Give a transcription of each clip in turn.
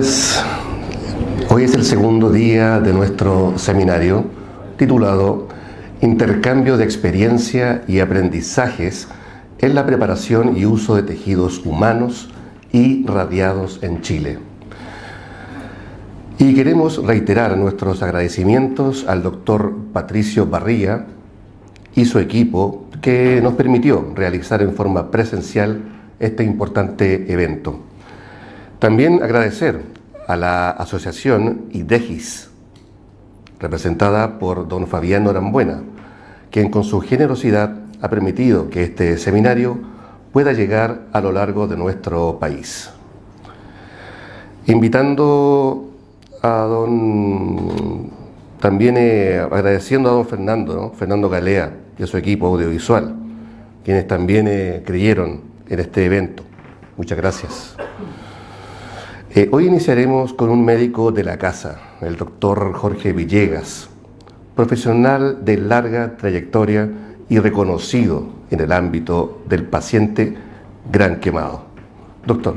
días. Hoy es el segundo día de nuestro seminario titulado Intercambio de experiencia y aprendizajes en la preparación y uso de tejidos humanos y radiados en Chile. Y queremos reiterar nuestros agradecimientos al doctor Patricio Barría y su equipo que nos permitió realizar en forma presencial este importante evento. También agradecer a la asociación IDEGIS, representada por don Fabián Norambuena, quien con su generosidad ha permitido que este seminario pueda llegar a lo largo de nuestro país. Invitando a también agradeciendo a don Fernando Galea y a su equipo audiovisual, quienes también creyeron en este evento. Muchas gracias. Hoy iniciaremos con un médico de la casa, el doctor Jorge Villegas, profesional de larga trayectoria y reconocido en el ámbito del paciente gran quemado. Doctor.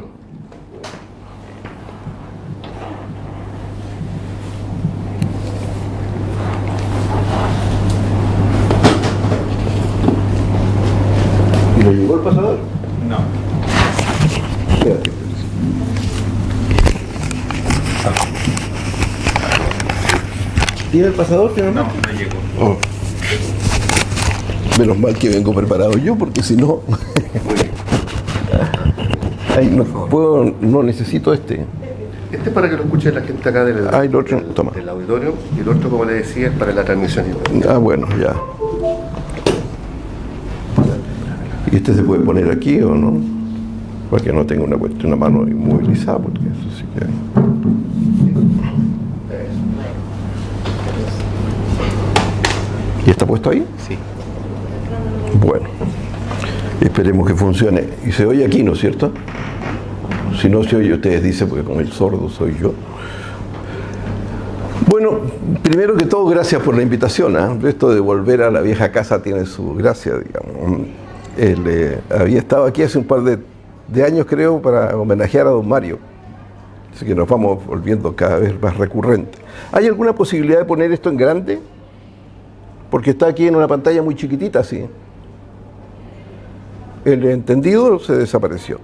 ¿Y le llegó el pasador? No. Espérate. ¿Tiene el pasador finalmente? No llegó. Oh. Menos mal que vengo preparado yo, porque si no... Ay, no necesito este. Este es para que lo escuche la gente acá del auditorio, y el otro, como le decía, es para la transmisión. Ah, bueno, ya. ¿Y este se puede poner aquí o no? Porque no tengo una mano inmovilizada, porque eso sí que hay. ¿Y está puesto ahí? Sí. Bueno, esperemos que funcione. Y se oye aquí, ¿no es cierto? Si no se oye, ustedes dicen, porque como el sordo soy yo. Bueno, primero que todo, gracias por la invitación. Esto de volver a la vieja casa tiene su gracia, digamos. Había estado aquí hace un par de años, creo, para homenajear a don Mario. Así que nos vamos volviendo cada vez más recurrente. ¿Hay alguna posibilidad de poner esto en grande? Porque está aquí en una pantalla muy chiquitita, así. El entendido se desapareció.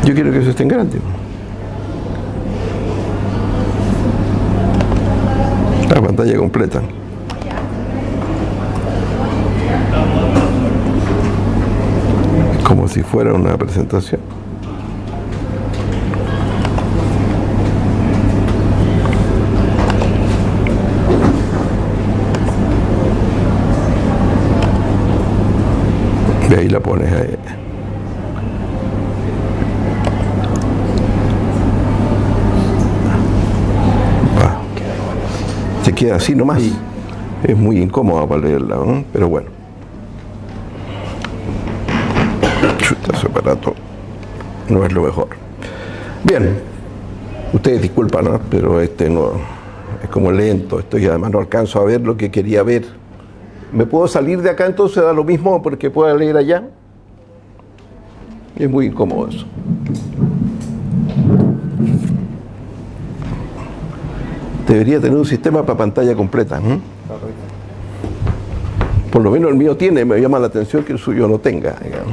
Yo quiero que eso esté en grande. La pantalla completa. Como si fuera una presentación. Y ahí la pones ahí. Se queda así nomás. Es muy incómodo para leerla, ¿no? Pero bueno. Chuta, su aparato no es lo mejor. Bien, ustedes disculpan, ¿no? Pero no es como lento, y además no alcanzo a ver lo que quería ver. ¿Me puedo salir de acá entonces? Da lo mismo porque pueda leer allá. Es muy incómodo eso. Debería tener un sistema para pantalla completa, ¿no? Por lo menos el mío tiene, me llama la atención que el suyo no tenga, digamos.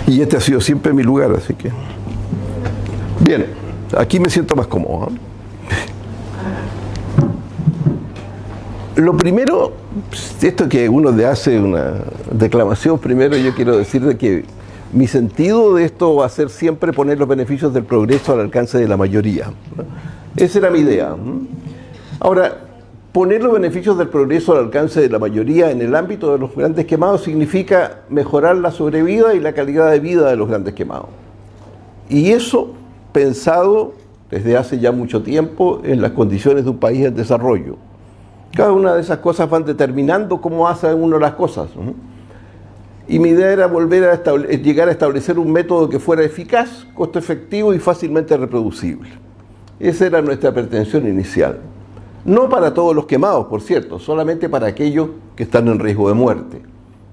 Y este ha sido siempre mi lugar, así que... Bien, aquí me siento más cómodo, ¿eh? Lo primero, esto que uno le hace una declamación, primero yo quiero decir de que mi sentido de esto va a ser siempre poner los beneficios del progreso al alcance de la mayoría. Esa era mi idea. Ahora, poner los beneficios del progreso al alcance de la mayoría en el ámbito de los grandes quemados significa mejorar la sobrevida y la calidad de vida de los grandes quemados. Y eso pensado desde hace ya mucho tiempo en las condiciones de un país en desarrollo. Cada una de esas cosas van determinando cómo hace uno las cosas. Y mi idea era volver a llegar a establecer un método que fuera eficaz, costo efectivo y fácilmente reproducible. Esa era nuestra pretensión inicial. No para todos los quemados, por cierto, solamente para aquellos que están en riesgo de muerte,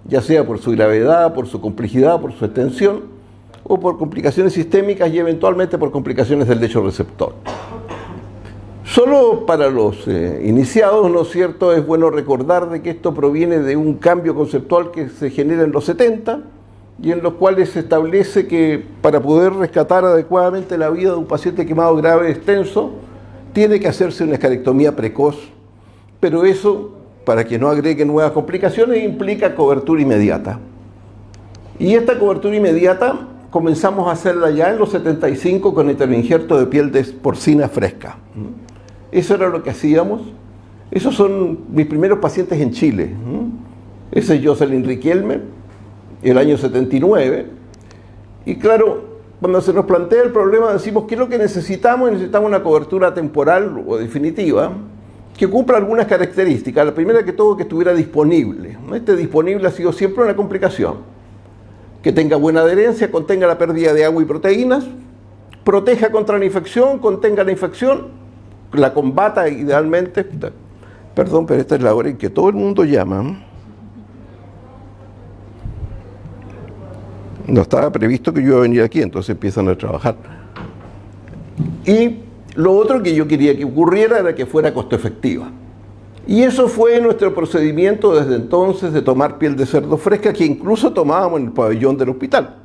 ya sea por su gravedad, por su complejidad, por su extensión, o por complicaciones sistémicas y eventualmente por complicaciones del lecho receptor. Solo para los iniciados, ¿no es cierto?, es bueno recordar de que esto proviene de un cambio conceptual que se genera en los 70 y en los cuales se establece que para poder rescatar adecuadamente la vida de un paciente quemado grave extenso, tiene que hacerse una escarectomía precoz, pero eso, para que no agregue nuevas complicaciones, implica cobertura inmediata. Y esta cobertura inmediata comenzamos a hacerla ya en los 75 con el injerto de piel de porcina fresca. Eso era lo que hacíamos. Esos son mis primeros pacientes en Chile. Ese es Jocelyn Riquelme, el año 79. Y claro, cuando se nos plantea el problema decimos, ¿qué es lo que necesitamos? Necesitamos una cobertura temporal o definitiva que cumpla algunas características. La primera que todo, que estuviera disponible. Este disponible ha sido siempre una complicación. Que tenga buena adherencia, contenga la pérdida de agua y proteínas, proteja contra la infección, contenga la infección, la combata idealmente. Perdón, pero esta es la hora en que todo el mundo llama. No estaba previsto que yo iba a venir aquí, entonces empiezan a trabajar. Y lo otro que yo quería que ocurriera era que fuera costo efectiva. Y eso fue nuestro procedimiento desde entonces de tomar piel de cerdo fresca, que incluso tomábamos en el pabellón del hospital.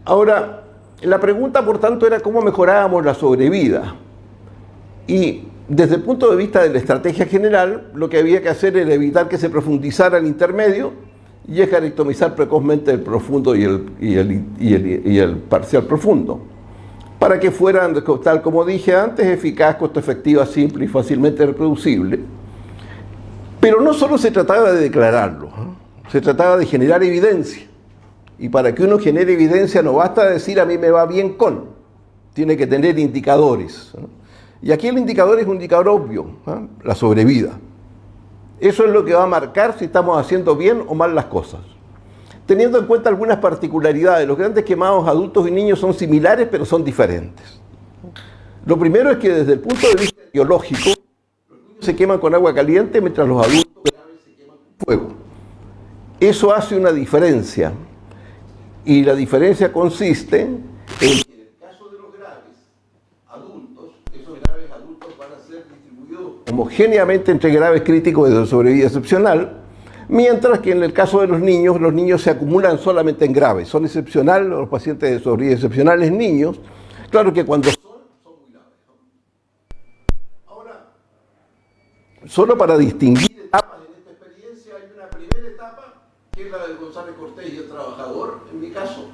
Ahora, la pregunta, por tanto, era cómo mejorábamos la sobrevida. Y desde el punto de vista de la estrategia general, lo que había que hacer era evitar que se profundizara el intermedio y escarectomizar precozmente el profundo y el parcial profundo, para que fueran, tal como dije antes, eficaz, costo efectiva, simple y fácilmente reproducible. Pero no solo se trataba de declararlo, se trataba de generar evidencia. Y para que uno genere evidencia no basta decir a mí me va bien con, tiene que tener indicadores. Y aquí el indicador es un indicador obvio, la sobrevida. Eso es lo que va a marcar si estamos haciendo bien o mal las cosas. Teniendo en cuenta algunas particularidades, los grandes quemados adultos y niños son similares, pero son diferentes. Lo primero es que desde el punto de vista biológico, los niños se queman con agua caliente mientras los adultos graves se queman con fuego. Eso hace una diferencia. Y la diferencia consiste en que en el caso de los graves adultos, esos graves adultos van a ser distribuidos homogéneamente entre graves críticos de sobrevida excepcional, mientras que en el caso de los niños se acumulan solamente en graves. Son excepcionales los pacientes de sobrevida excepcionales niños. Claro que cuando son muy graves. Ahora, solo para distinguir etapas en esta experiencia, hay una primera etapa, que es la de González Cortés y el trabajador, en mi caso,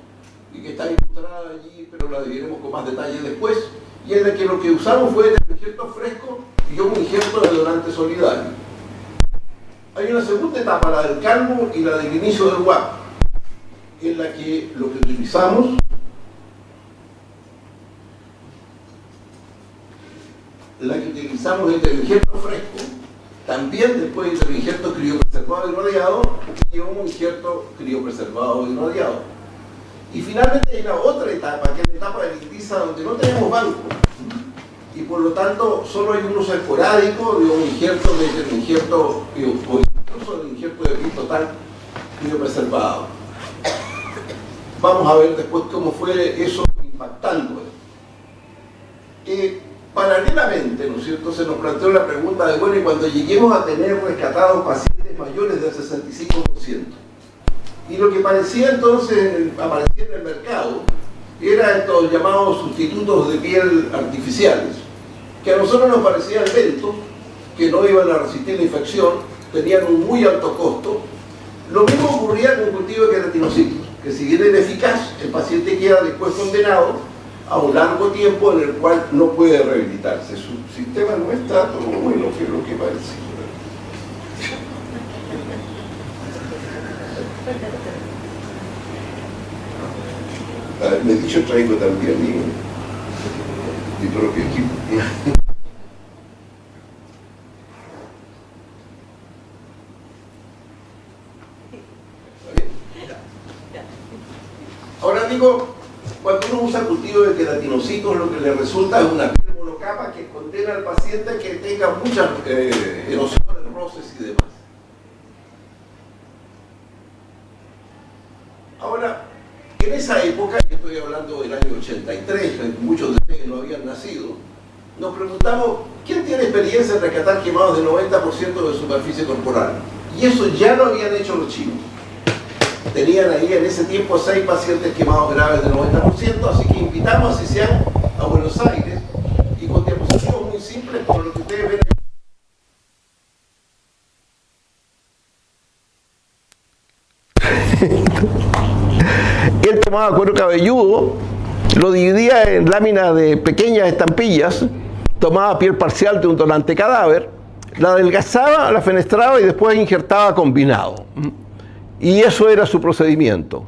y que está ilustrada allí, pero la diremos con más detalle después, y en la que lo que usamos fue el injerto fresco y un injerto de donante solidario. Hay una segunda etapa, la del calmo y la del inicio del WAP, en la que lo que utilizamos es el injerto fresco, también después del injerto criopreservado y radiado, y un injerto criopreservado y radiado. Y finalmente hay una otra etapa, que es la etapa de litiza, donde no tenemos banco, y por lo tanto solo hay un uso esporádico de un injerto, o incluso del injerto de piel total criopreservado. Vamos a ver después cómo fue eso impactando. Paralelamente, ¿no es cierto?, se nos planteó la pregunta de, bueno, y cuando lleguemos a tener rescatados pacientes mayores del 65%. Y lo que parecía entonces, aparecía en el mercado, eran estos llamados sustitutos de piel artificiales, que a nosotros nos parecían lentos, que no iban a resistir la infección, tenían un muy alto costo. Lo mismo ocurría con el cultivo de queratinocitos, que si bien era eficaz, el paciente queda después condenado a un largo tiempo en el cual no puede rehabilitarse. Su sistema no está todo bueno, que es lo que parece. Me he dicho, traigo también mi propio equipo. Ahora digo, cuando uno usa cultivo de queratinocitos, lo que le resulta es una piel monocapa que condena al paciente que tenga muchas erosiones, roces y demás. Ahora, en esa época, yo estoy hablando del año 83, muchos de ustedes no habían nacido, nos preguntamos, ¿quién tiene experiencia en rescatar quemados del 90% de superficie corporal? Y eso ya lo habían hecho los chinos. Tenían ahí en ese tiempo 6 pacientes quemados graves del 90%, así que invitamos a CICIAN a Buenos Aires y con diapositivas muy simples, como lo que ustedes ven. Él tomaba cuero cabelludo, lo dividía en láminas de pequeñas estampillas, tomaba piel parcial de un donante cadáver, la adelgazaba, la fenestraba y después injertaba combinado. Y eso era su procedimiento.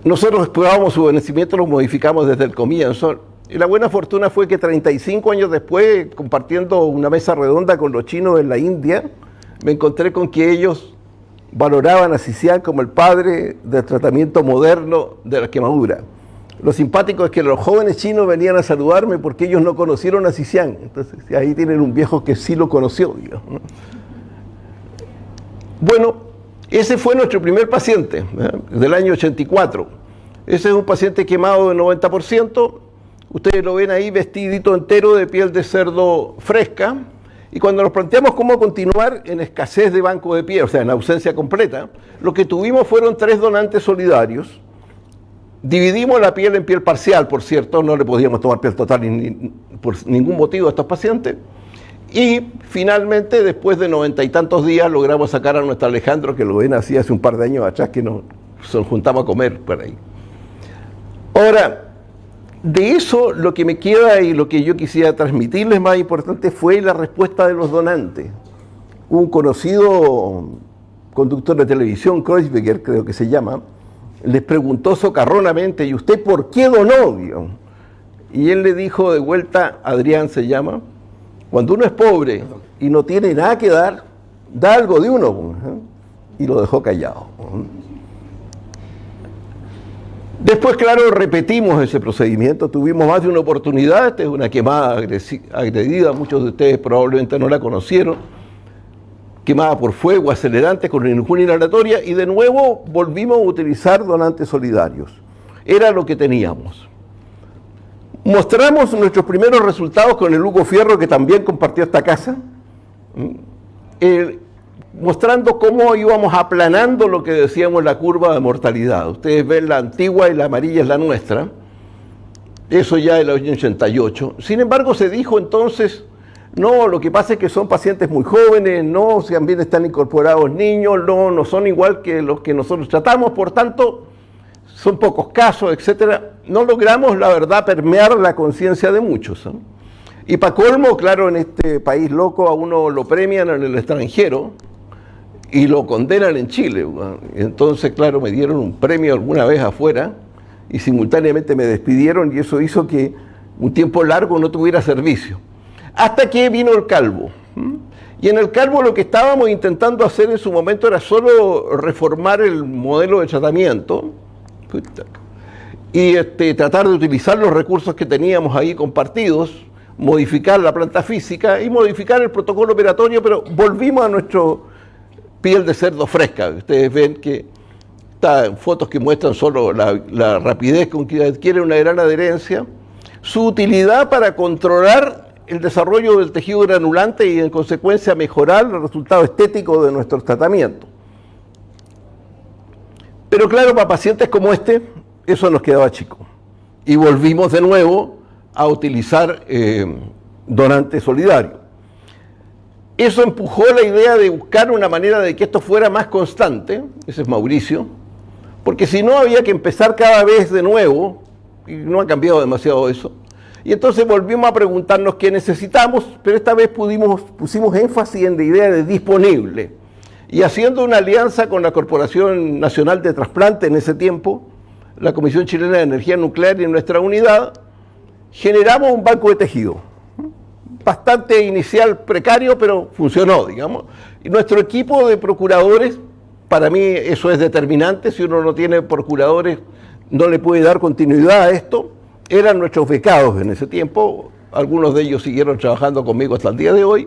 Nosotros explorábamos su vencimiento, lo modificamos desde el comienzo. Y la buena fortuna fue que 35 años después, compartiendo una mesa redonda con los chinos en la India, me encontré con que ellos valoraban a CICIAN como el padre del tratamiento moderno de la quemadura. Lo simpático es que los jóvenes chinos venían a saludarme porque ellos no conocieron a CICIAN. Entonces ahí tienen un viejo que sí lo conoció, digamos. Bueno, ese fue nuestro primer paciente, del año 84. Ese es un paciente quemado del 90%. Ustedes lo ven ahí vestidito entero de piel de cerdo fresca. Y cuando nos planteamos cómo continuar en escasez de banco de piel, o sea, en ausencia completa, lo que tuvimos fueron 3 donantes solidarios. Dividimos la piel en piel parcial, por cierto, no le podíamos tomar piel total por ningún motivo a estos pacientes. Y finalmente, después de 90 y tantos días, logramos sacar a nuestro Alejandro, que lo ven así hace un par de años atrás, que nos juntamos a comer por ahí. Ahora, de eso lo que me queda y lo que yo quisiera transmitirles más importante fue la respuesta de los donantes. Un conocido conductor de televisión, Kreuzberger creo que se llama, les preguntó socarronamente, ¿y usted por qué donó? Y él le dijo de vuelta, Adrián se llama, cuando uno es pobre y no tiene nada que dar, da algo de uno. Y lo dejó callado. Después, claro, repetimos ese procedimiento, tuvimos más de una oportunidad, esta es una quemada agredida, muchos de ustedes probablemente no la conocieron, quemada por fuego, acelerante, con injuria inhalatoria, y de nuevo volvimos a utilizar donantes solidarios. Era lo que teníamos. Mostramos nuestros primeros resultados con el Hugo Fierro, que también compartió esta casa, mostrando cómo íbamos aplanando lo que decíamos la curva de mortalidad. Ustedes ven la antigua y la amarilla es la nuestra, eso ya del año 88. Sin embargo, se dijo entonces, no, lo que pasa es que son pacientes muy jóvenes, no, también están incorporados niños, no son igual que los que nosotros tratamos, por tanto, son pocos casos, etcétera. No logramos, la verdad, permear la conciencia de muchos, ¿no? Y para colmo, claro, en este país loco a uno lo premian en el extranjero y lo condenan en Chile. Entonces, claro, me dieron un premio alguna vez afuera y simultáneamente me despidieron y eso hizo que un tiempo largo no tuviera servicio. Hasta que vino el Calvo. Y en el Calvo lo que estábamos intentando hacer en su momento era solo reformar el modelo de tratamiento y tratar de utilizar los recursos que teníamos ahí compartidos, modificar la planta física y modificar el protocolo operatorio, pero volvimos a nuestro piel de cerdo fresca. Ustedes ven que está en fotos que muestran solo la rapidez con que adquiere una gran adherencia, su utilidad para controlar el desarrollo del tejido granulante y en consecuencia mejorar el resultado estético de nuestros tratamientos. Pero claro, para pacientes como este, eso nos quedaba chico. Y volvimos de nuevo a utilizar donantes solidarios. Eso empujó la idea de buscar una manera de que esto fuera más constante, ese es Mauricio, porque si no había que empezar cada vez de nuevo, y no ha cambiado demasiado eso. Y entonces volvimos a preguntarnos qué necesitamos, pero esta vez pusimos énfasis en la idea de disponible. Y haciendo una alianza con la Corporación Nacional de Trasplante en ese tiempo, la Comisión Chilena de Energía Nuclear y nuestra unidad, generamos un banco de tejido. Bastante inicial, precario, pero funcionó, digamos. Y nuestro equipo de procuradores, para mí eso es determinante, si uno no tiene procuradores no le puede dar continuidad a esto. Eran nuestros becados en ese tiempo, algunos de ellos siguieron trabajando conmigo hasta el día de hoy,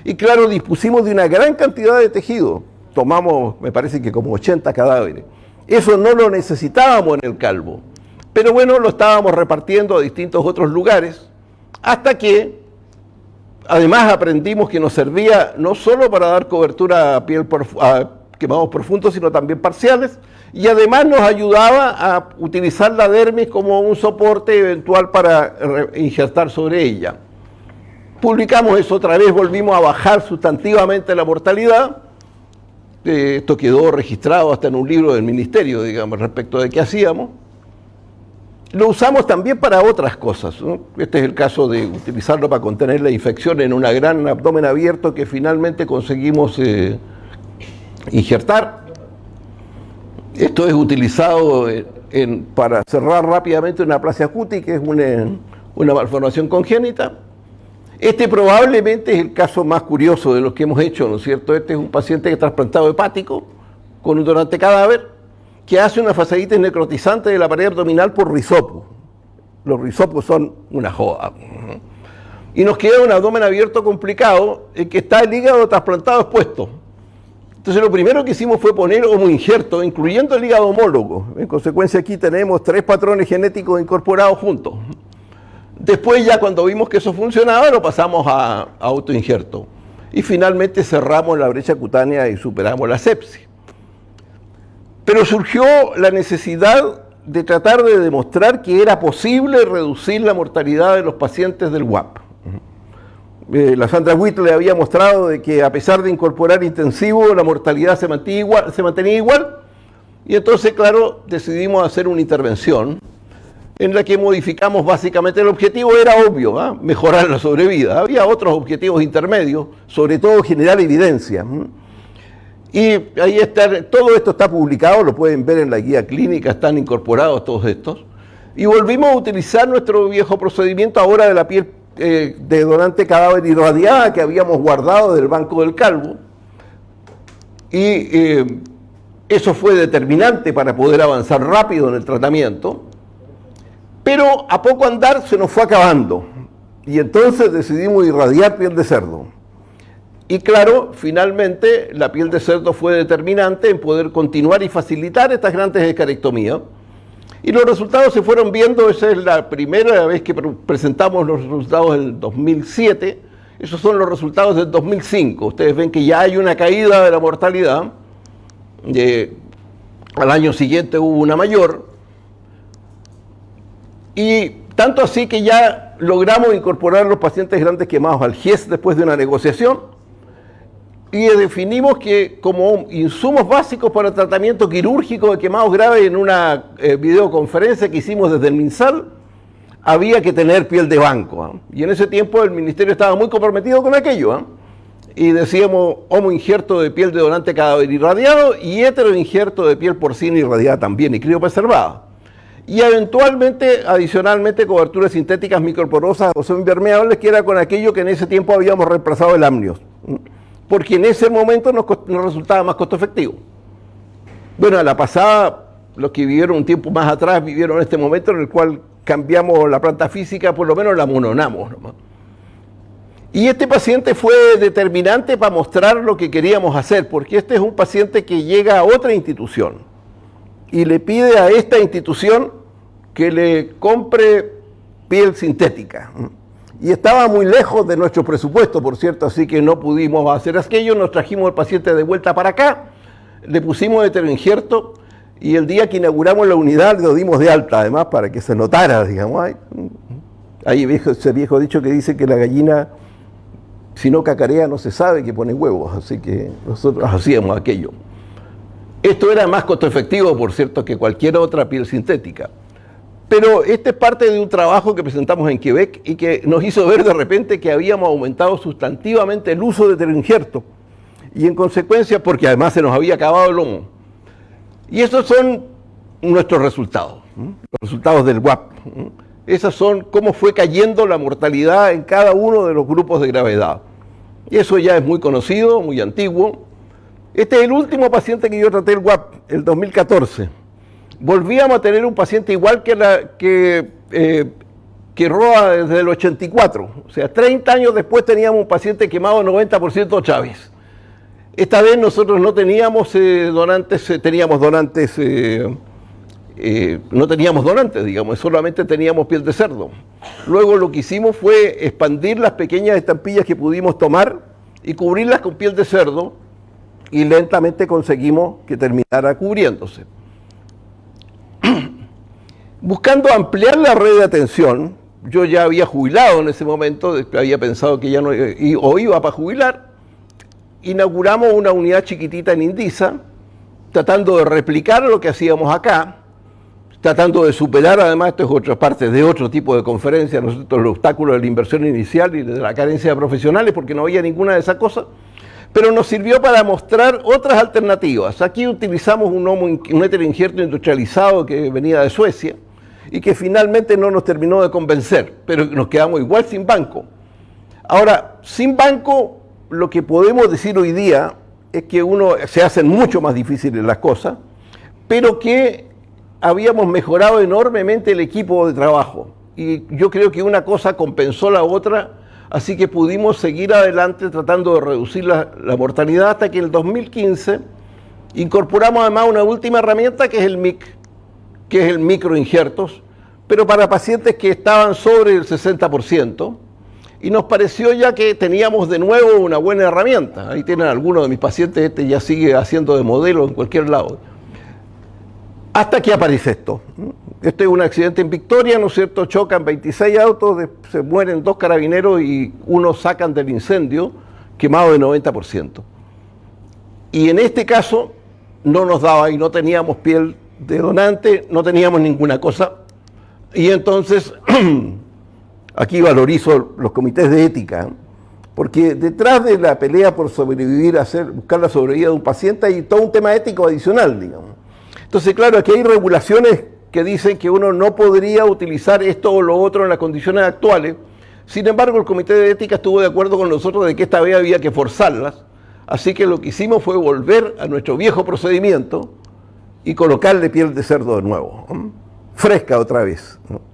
y claro, dispusimos de una gran cantidad de tejido, tomamos, me parece que como 80 cadáveres, eso no lo necesitábamos en el Calvo, pero bueno, lo estábamos repartiendo a distintos otros lugares, hasta que además aprendimos que nos servía no solo para dar cobertura a quemados profundos, sino también parciales, y además nos ayudaba a utilizar la dermis como un soporte eventual para injertar sobre ella. Publicamos eso otra vez, volvimos a bajar sustantivamente la mortalidad. Esto quedó registrado hasta en un libro del ministerio, digamos, respecto de qué hacíamos. Lo usamos también para otras cosas, ¿no? Este es el caso de utilizarlo para contener la infección en un gran abdomen abierto que finalmente conseguimos injertar. Esto es utilizado para cerrar rápidamente una aplasia cutis, que es una malformación congénita. Este probablemente es el caso más curioso de los que hemos hecho, ¿no es cierto? Este es un paciente que es trasplantado hepático con un donante cadáver que hace una fasciitis necrotizante de la pared abdominal por rizopo. Los rizopos son una joda. Y nos queda un abdomen abierto complicado en que está el hígado trasplantado expuesto. Entonces lo primero que hicimos fue poner homoinjerto, incluyendo el hígado homólogo. En consecuencia aquí tenemos 3 patrones genéticos incorporados juntos. Después ya cuando vimos que eso funcionaba lo pasamos a autoinjerto. Y finalmente cerramos la brecha cutánea y superamos la sepsis. Pero surgió la necesidad de tratar de demostrar que era posible reducir la mortalidad de los pacientes del WAP. La Sandra Whitley había mostrado de que a pesar de incorporar intensivo, la mortalidad se mantenía igual, y entonces, claro, decidimos hacer una intervención en la que modificamos básicamente el objetivo, era obvio, ¿eh? Mejorar la sobrevida. Había otros objetivos intermedios, sobre todo generar evidencia. Y ahí está, todo esto está publicado, lo pueden ver en la guía clínica, están incorporados todos estos. Y volvimos a utilizar nuestro viejo procedimiento ahora de la piel de donante cadáver irradiada que habíamos guardado del Banco del Calvo. Y eso fue determinante para poder avanzar rápido en el tratamiento. Pero a poco andar se nos fue acabando. Y entonces decidimos irradiar piel de cerdo. Y claro, finalmente la piel de cerdo fue determinante en poder continuar y facilitar estas grandes escarectomías. Y los resultados se fueron viendo, esa es la primera vez que presentamos los resultados del 2007, esos son los resultados del 2005. Ustedes ven que ya hay una caída de la mortalidad, al año siguiente hubo una mayor, y tanto así que ya logramos incorporar los pacientes grandes quemados al GES después de una negociación, y definimos que como insumos básicos para el tratamiento quirúrgico de quemados graves en una videoconferencia que hicimos desde el MinSal, había que tener piel de banco. ¿Eh? Y en ese tiempo el ministerio estaba muy comprometido con aquello. ¿Eh? Y decíamos homoinjerto de piel de donante cadáver irradiado y heteroinjerto de piel porcina irradiada también y criopreservada. Y eventualmente, adicionalmente, coberturas sintéticas microporosas o semipermeables, que era con aquello que en ese tiempo habíamos reemplazado el amnios. Porque en ese momento nos resultaba más costo efectivo. Bueno, a la pasada, los que vivieron un tiempo más atrás, vivieron este momento en el cual cambiamos la planta física, por lo menos la mononamos nomás. Y este paciente fue determinante para mostrar lo que queríamos hacer, porque este es un paciente que llega a otra institución y le pide a esta institución que le compre piel sintética. Y estaba muy lejos de nuestro presupuesto, por cierto, así que no pudimos hacer aquello. Nos trajimos al paciente de vuelta para acá, le pusimos heteroinjerto y el día que inauguramos la unidad lo dimos de alta, además, para que se notara, digamos. Hay ese viejo dicho que dice que la gallina Si no cacarea no se sabe que pone huevos, así que nosotros hacíamos aquello. Esto era más costo efectivo, por cierto, que cualquier otra piel sintética. Pero este es parte de un trabajo que presentamos en Quebec y que nos hizo ver de repente que habíamos aumentado sustantivamente el uso de teleinjerto. Y en consecuencia, porque además se nos había acabado el lomo. Y esos son nuestros resultados, los resultados del WAP. Esas son cómo fue cayendo la mortalidad en cada uno de los grupos de gravedad. Y eso ya es muy conocido, muy antiguo. Este es el último paciente que yo traté el WAP, el 2014. Volvíamos a tener un paciente igual que Roa desde el 84. O sea, 30 años después teníamos un paciente quemado 90% Chávez. Esta vez nosotros no teníamos donantes, no teníamos donantes, digamos, solamente teníamos piel de cerdo. Luego lo que hicimos fue expandir las pequeñas estampillas que pudimos tomar y cubrirlas con piel de cerdo y lentamente conseguimos que terminara cubriéndose. Buscando ampliar la red de atención, yo ya había jubilado en ese momento, había pensado que ya no iba para jubilar, inauguramos una unidad chiquitita en Indisa, tratando de replicar lo que hacíamos acá, tratando de superar, además, esto es otra parte de otro tipo de conferencia, nosotros el obstáculo de la inversión inicial y de la carencia de profesionales, porque no había ninguna de esas cosas, pero nos sirvió para mostrar otras alternativas. Aquí utilizamos un heteroinjerto industrializado que venía de Suecia y que finalmente no nos terminó de convencer, pero nos quedamos igual sin banco. Ahora, sin banco, lo que podemos decir hoy día es que se hacen mucho más difíciles las cosas, pero que habíamos mejorado enormemente el equipo de trabajo. Y yo creo que una cosa compensó la otra, así que pudimos seguir adelante tratando de reducir la mortalidad hasta que en el 2015 incorporamos además una última herramienta que es el MIC, que es el microinjertos, pero para pacientes que estaban sobre el 60%. Y nos pareció ya que teníamos de nuevo una buena herramienta. Ahí tienen algunos de mis pacientes, este ya sigue haciendo de modelo en cualquier lado. Hasta que aparece esto. Este es un accidente en Victoria, ¿no es cierto? Chocan 26 autos, se mueren 2 carabineros y uno sacan del incendio quemado de 90%. Y en este caso no nos daba y no teníamos piel de donante, no teníamos ninguna cosa. Y entonces... Aquí valorizo los comités de ética, porque detrás de la pelea por sobrevivir, buscar la sobrevida de un paciente, hay todo un tema ético adicional, digamos. Entonces, claro, aquí hay regulaciones que dicen que uno no podría utilizar esto o lo otro en las condiciones actuales. Sin embargo, el comité de ética estuvo de acuerdo con nosotros de que esta vez había que forzarlas. Así que lo que hicimos fue volver a nuestro viejo procedimiento y colocarle piel de cerdo de nuevo, fresca otra vez, ¿no?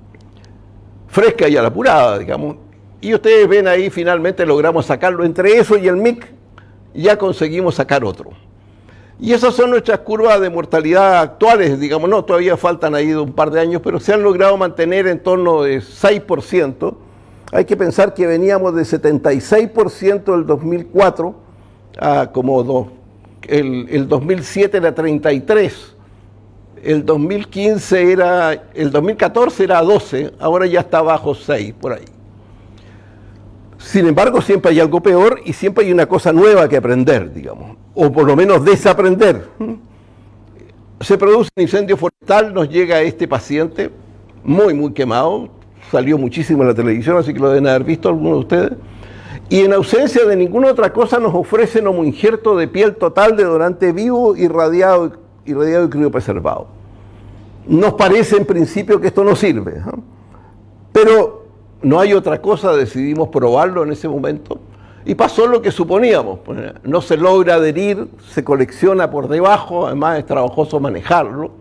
Fresca y a la apurada, digamos. Y ustedes ven ahí, finalmente logramos sacarlo. Entre eso y el MIC, ya conseguimos sacar otro. Y esas son nuestras curvas de mortalidad actuales, digamos, no, todavía faltan ahí un par de años, pero se han logrado mantener en torno de 6%. Hay que pensar que veníamos de 76% del 2004 a el 2007 era 33%. El 2014 era 12, ahora ya está bajo 6, por ahí. Sin embargo, siempre hay algo peor y siempre hay una cosa nueva que aprender, digamos, o por lo menos desaprender. Se produce un incendio forestal, nos llega este paciente muy quemado, salió muchísimo en la televisión, así que lo deben haber visto algunos de ustedes, y en ausencia de ninguna otra cosa nos ofrecen un injerto de piel total de donante vivo, irradiado y criopreservado. Nos parece en principio que esto no sirve, ¿no? Pero no hay otra cosa, decidimos probarlo en ese momento y pasó lo que suponíamos. No se logra adherir, se colecciona por debajo, además es trabajoso manejarlo.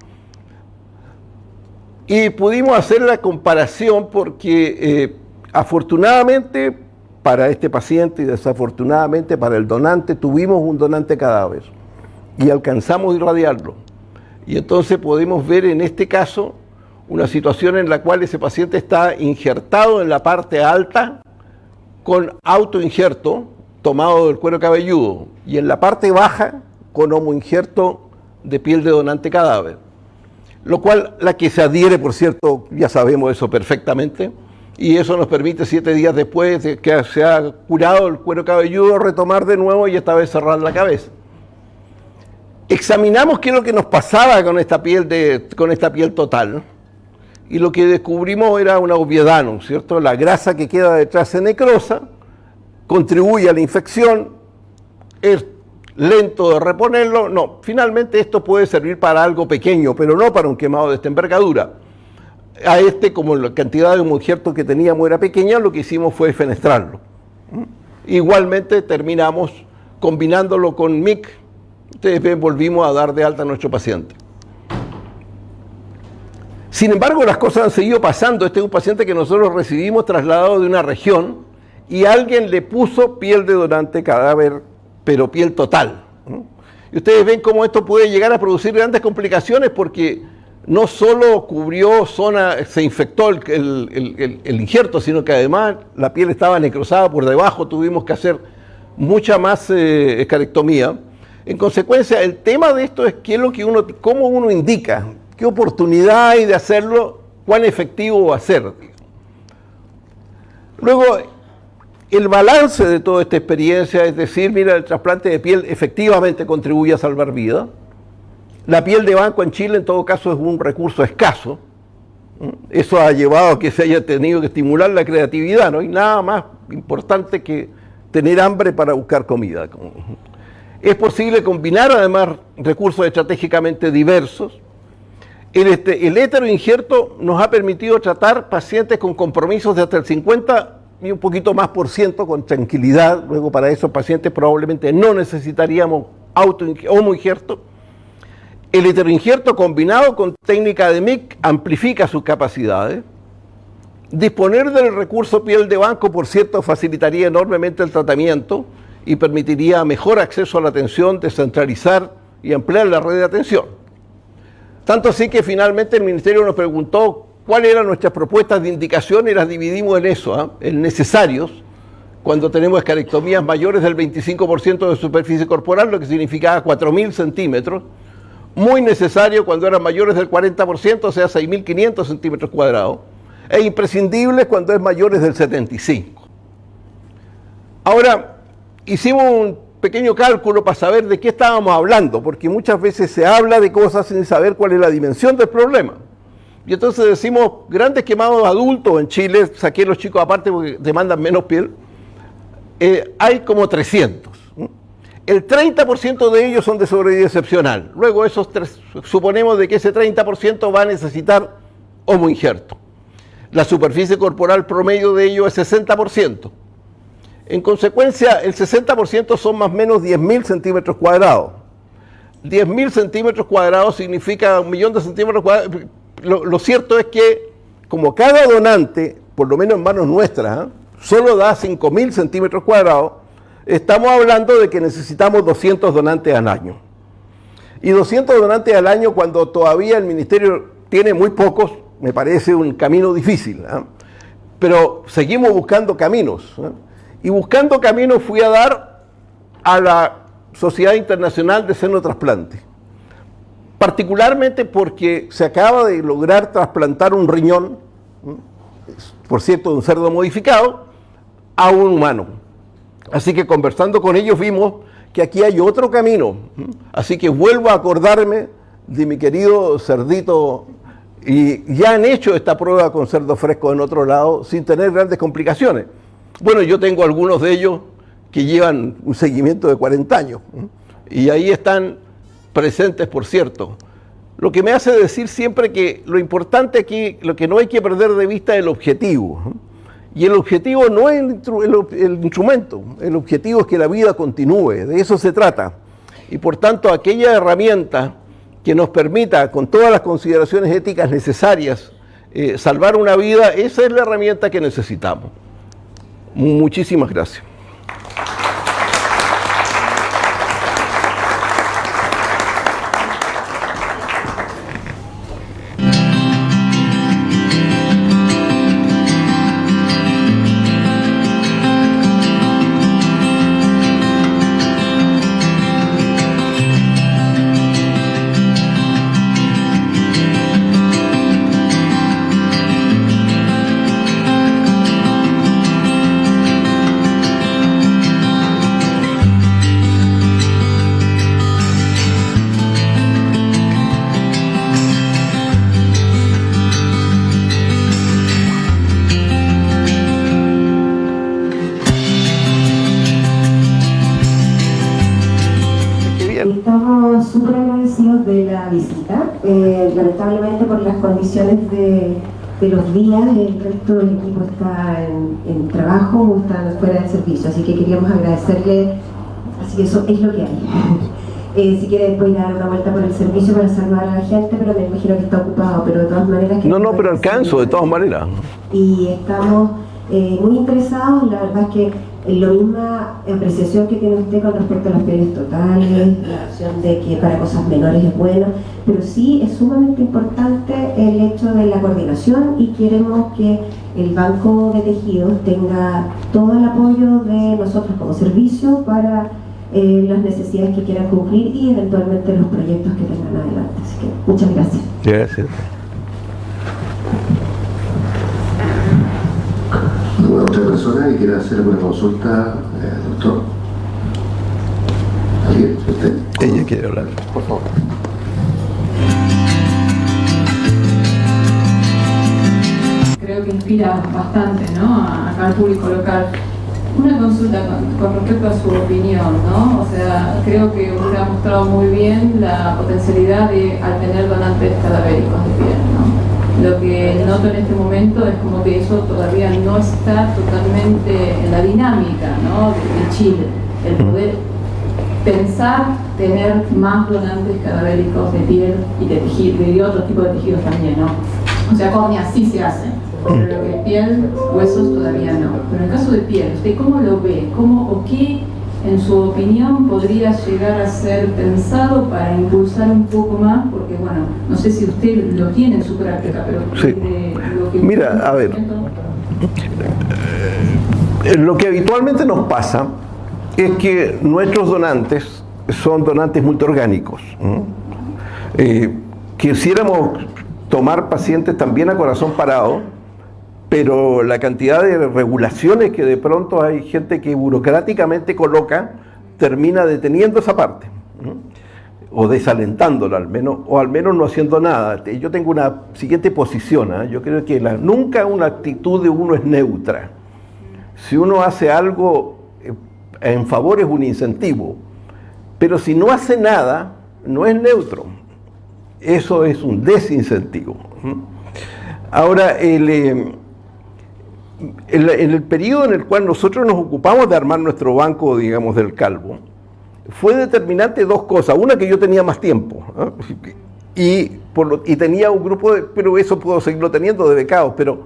Y pudimos hacer la comparación porque afortunadamente para este paciente y desafortunadamente para el donante tuvimos un donante cadáver y alcanzamos a irradiarlo. Y entonces podemos ver en este caso una situación en la cual ese paciente está injertado en la parte alta con autoinjerto tomado del cuero cabelludo y en la parte baja con homoinjerto de piel de donante cadáver. Lo cual, la que se adhiere, por cierto, ya sabemos eso perfectamente, y eso nos permite 7 días después de que se ha curado el cuero cabelludo retomar de nuevo y esta vez cerrar la cabeza. Examinamos qué es lo que nos pasaba con esta piel total y lo que descubrimos era una obviedad, ¿no es cierto? La grasa que queda detrás se necrosa, contribuye a la infección, es lento de reponerlo. No, finalmente esto puede servir para algo pequeño, pero no para un quemado de esta envergadura. A como la cantidad de humo injerto que teníamos era pequeña, lo que hicimos fue fenestrarlo. Igualmente terminamos combinándolo con MIC. Ustedes ven, volvimos a dar de alta a nuestro paciente. Sin embargo, las cosas han seguido pasando. Este es un paciente que nosotros recibimos trasladado de una región y alguien le puso piel de donante cadáver, pero piel total. Y ustedes ven cómo esto puede llegar a producir grandes complicaciones porque no solo cubrió zona, se infectó el injerto, sino que además la piel estaba necrosada por debajo, tuvimos que hacer mucha más escarectomía. En consecuencia, el tema de esto es cómo uno indica, qué oportunidad hay de hacerlo, cuán efectivo va a ser. Luego, el balance de toda esta experiencia es decir, mira, el trasplante de piel efectivamente contribuye a salvar vidas. La piel de banco en Chile en todo caso es un recurso escaso. Eso ha llevado a que se haya tenido que estimular la creatividad. No hay nada más importante que tener hambre para buscar comida. Es posible combinar además recursos estratégicamente diversos. El heteroinjerto nos ha permitido tratar pacientes con compromisos de hasta el 50 y un poquito más por ciento con tranquilidad. Luego para esos pacientes probablemente no necesitaríamos homoinjerto. El heteroinjerto combinado con técnica de MIC amplifica sus capacidades. Disponer del recurso piel de banco, por cierto, facilitaría enormemente el tratamiento y permitiría mejor acceso a la atención, descentralizar y ampliar la red de atención. Tanto así que finalmente el Ministerio nos preguntó cuáles eran nuestras propuestas de indicación y las dividimos en eso, en necesarios, cuando tenemos escarectomías mayores del 25% de superficie corporal, lo que significaba 4.000 centímetros, muy necesario cuando eran mayores del 40%, o sea, 6.500 centímetros cuadrados, e imprescindibles cuando es mayores del 75%. Ahora, hicimos un pequeño cálculo para saber de qué estábamos hablando, porque muchas veces se habla de cosas sin saber cuál es la dimensión del problema. Y entonces decimos, grandes quemados adultos en Chile, saqué los chicos aparte porque demandan menos piel, hay como 300. El 30% de ellos son de sobrevivencia excepcional. Luego suponemos de que ese 30% va a necesitar homoinjerto. La superficie corporal promedio de ellos es 60%. En consecuencia, el 60% son más o menos 10.000 centímetros cuadrados. 10.000 centímetros cuadrados significa 1.000.000 de centímetros cuadrados. Lo cierto es que, como cada donante, por lo menos en manos nuestras, solo da 5.000 centímetros cuadrados, estamos hablando de que necesitamos 200 donantes al año. Y 200 donantes al año, cuando todavía el Ministerio tiene muy pocos, me parece un camino difícil. Pero seguimos buscando caminos. Y buscando caminos fui a dar a la Sociedad Internacional de Seno Trasplante. Particularmente porque se acaba de lograr trasplantar un riñón, por cierto, de un cerdo modificado, a un humano. Así que conversando con ellos vimos que aquí hay otro camino. Así que vuelvo a acordarme de mi querido cerdito, y ya han hecho esta prueba con cerdo fresco en otro lado sin tener grandes complicaciones. Bueno, yo tengo algunos de ellos que llevan un seguimiento de 40 años y ahí están presentes, por cierto. Lo que me hace decir siempre que lo importante aquí, lo que no hay que perder de vista es el objetivo. Y el objetivo no es el instrumento, el objetivo es que la vida continúe, de eso se trata. Y por tanto, aquella herramienta que nos permita, con todas las consideraciones éticas necesarias, salvar una vida, esa es la herramienta que necesitamos. Muchísimas gracias. bien. Estamos súper agradecidos de la visita. Lamentablemente por las condiciones de los días, el resto del equipo está en trabajo o está fuera de servicio, así que queríamos agradecerle, así que eso es lo que hay. Si quiere después dar una vuelta por el servicio para saludar a la gente, pero me imagino que está ocupado, pero de todas maneras... No, pero alcanzo, de todas maneras. Y estamos muy interesados, la verdad es que la misma apreciación que tiene usted con respecto a las pieles totales, la opción de que para cosas menores es bueno, pero sí es sumamente importante el hecho de la coordinación y queremos que el Banco de Tejidos tenga todo el apoyo de nosotros como servicio para las necesidades que quieran cumplir y eventualmente los proyectos que tengan adelante. Así que muchas gracias. Gracias. ¿Alguna otra persona que quiera hacer alguna consulta, doctor? ¿Alguien? ¿Usted? Ella quiere hablar. Por favor. Creo que inspira bastante, ¿no? Acá al público local. Una consulta con respecto a su opinión, ¿no? O sea, creo que usted ha mostrado muy bien la potencialidad de al tener donantes cadavéricos de piel, ¿no? Lo que noto en este momento es como que eso todavía no está totalmente en la dinámica, ¿no? de Chile. El poder pensar tener más donantes cadavéricos de piel y de tejido, y de otro tipo de tejidos también, ¿no? O sea, córneas sí se hacen, pero lo que es piel, huesos todavía no. Pero en el caso de piel, ¿usted cómo lo ve? ¿Cómo o qué, en su opinión, podría llegar a ser pensado para impulsar un poco más? Porque, bueno, no sé si usted lo tiene en su práctica, pero... Sí. Lo que Mira, a ver, lo que habitualmente nos pasa es que nuestros donantes son donantes multiorgánicos. Quisiéramos tomar pacientes también a corazón parado, pero la cantidad de regulaciones que de pronto hay gente que burocráticamente coloca termina deteniendo esa parte, o desalentándola al menos, o al menos no haciendo nada. Yo tengo una siguiente posición, yo creo que nunca una actitud de uno es neutra. Si uno hace algo en favor es un incentivo, pero si no hace nada no es neutro, eso es un desincentivo. Ahora, en el periodo en el cual nosotros nos ocupamos de armar nuestro banco, digamos, del calvo, fue determinante dos cosas. Una, que yo tenía más tiempo, y tenía un grupo pero eso puedo seguirlo teniendo, de becados, pero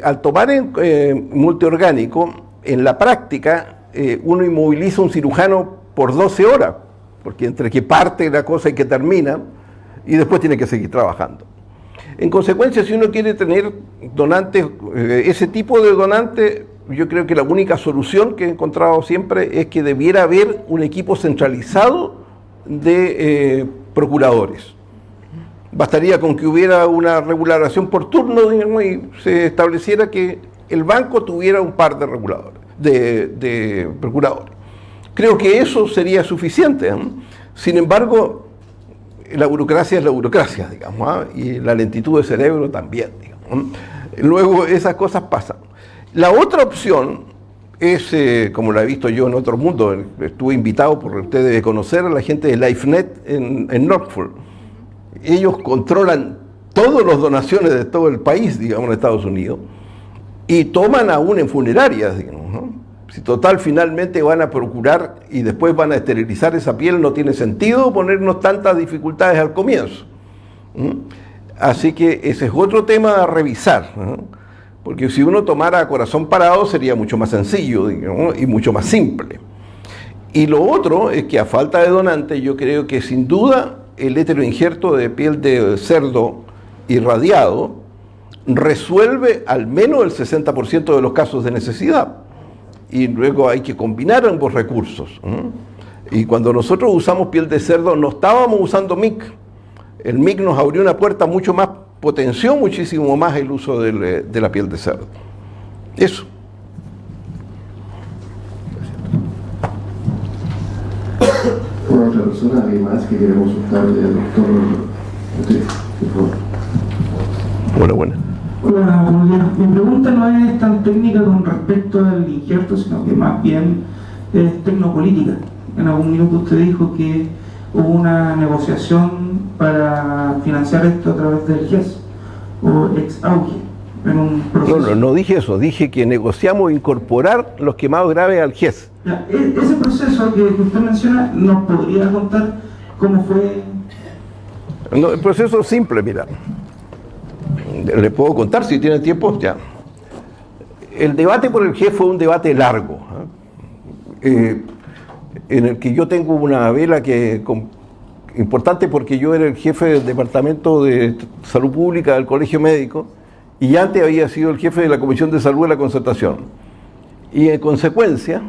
al tomar en multiorgánico, en la práctica, uno inmoviliza un cirujano por 12 horas, porque entre que parte la cosa y que termina, y después tiene que seguir trabajando. En consecuencia, si uno quiere tener donantes, ese tipo de donantes, yo creo que la única solución que he encontrado siempre es que debiera haber un equipo centralizado de procuradores. Bastaría con que hubiera una regulación por turno, digamos, y se estableciera que el banco tuviera un par de reguladores, de procuradores. Creo que eso sería suficiente. Sin embargo, la burocracia es la burocracia, digamos, y la lentitud del cerebro también, digamos. Luego esas cosas pasan. La otra opción es, como la he visto yo en otro mundo, estuve invitado por ustedes de conocer a la gente de LifeNet en Norfolk. Ellos controlan todas las donaciones de todo el país, digamos, en Estados Unidos, y toman aún en funerarias, digamos, ¿no? Si total finalmente van a procurar y después van a esterilizar esa piel, no tiene sentido ponernos tantas dificultades al comienzo. Así que ese es otro tema a revisar, porque si uno tomara a corazón parado sería mucho más sencillo, digamos, y mucho más simple. Y lo otro es que a falta de donantes, yo creo que sin duda el heteroinjerto de piel de cerdo irradiado resuelve al menos el 60% de los casos de necesidad. Y luego hay que combinar ambos recursos. Y cuando nosotros usamos piel de cerdo, no estábamos usando MIC. El MIC nos abrió una puerta mucho más, potenció muchísimo más el uso de la piel de cerdo. Eso. ¿Otra persona, alguien más que quiera consultar al doctor? Hola, buena. Hola, buenos días. Mi pregunta no es tan técnica con respecto al injerto, sino que más bien es tecnopolítica. en algún minuto usted dijo que hubo una negociación para financiar esto a través del GES o ex auge en un proceso. No dije eso, dije que negociamos incorporar los quemados graves al GES. Ya, ese proceso que usted menciona, ¿nos podría contar cómo fue? No, el proceso es simple, mira. Le puedo contar si tiene tiempo, ya. El debate por el GES fue un debate largo, en el que yo tengo una vela importante porque yo era el jefe del Departamento de Salud Pública del Colegio Médico y antes había sido el jefe de la Comisión de Salud de la Concertación. Y en consecuencia,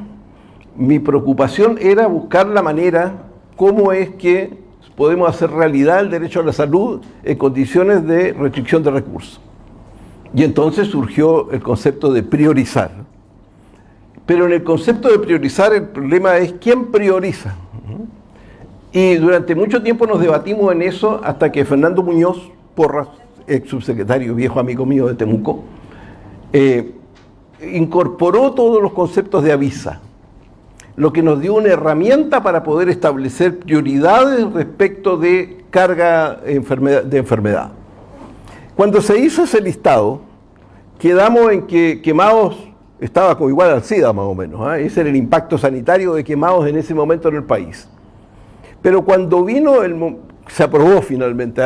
mi preocupación era buscar la manera cómo es que podemos hacer realidad el derecho a la salud en condiciones de restricción de recursos. Y entonces surgió el concepto de priorizar. Pero en el concepto de priorizar el problema es quién prioriza. Y durante mucho tiempo nos debatimos en eso hasta que Fernando Muñoz Porras, ex subsecretario, viejo amigo mío de Temuco, incorporó todos los conceptos de Avisa, lo que nos dio una herramienta para poder establecer prioridades respecto de carga de enfermedad. Cuando se hizo ese listado, quedamos en que quemados estaba como igual al SIDA más o menos, ¿eh? Ese era el impacto sanitario de quemados en ese momento en el país. Pero cuando vino, se aprobó finalmente,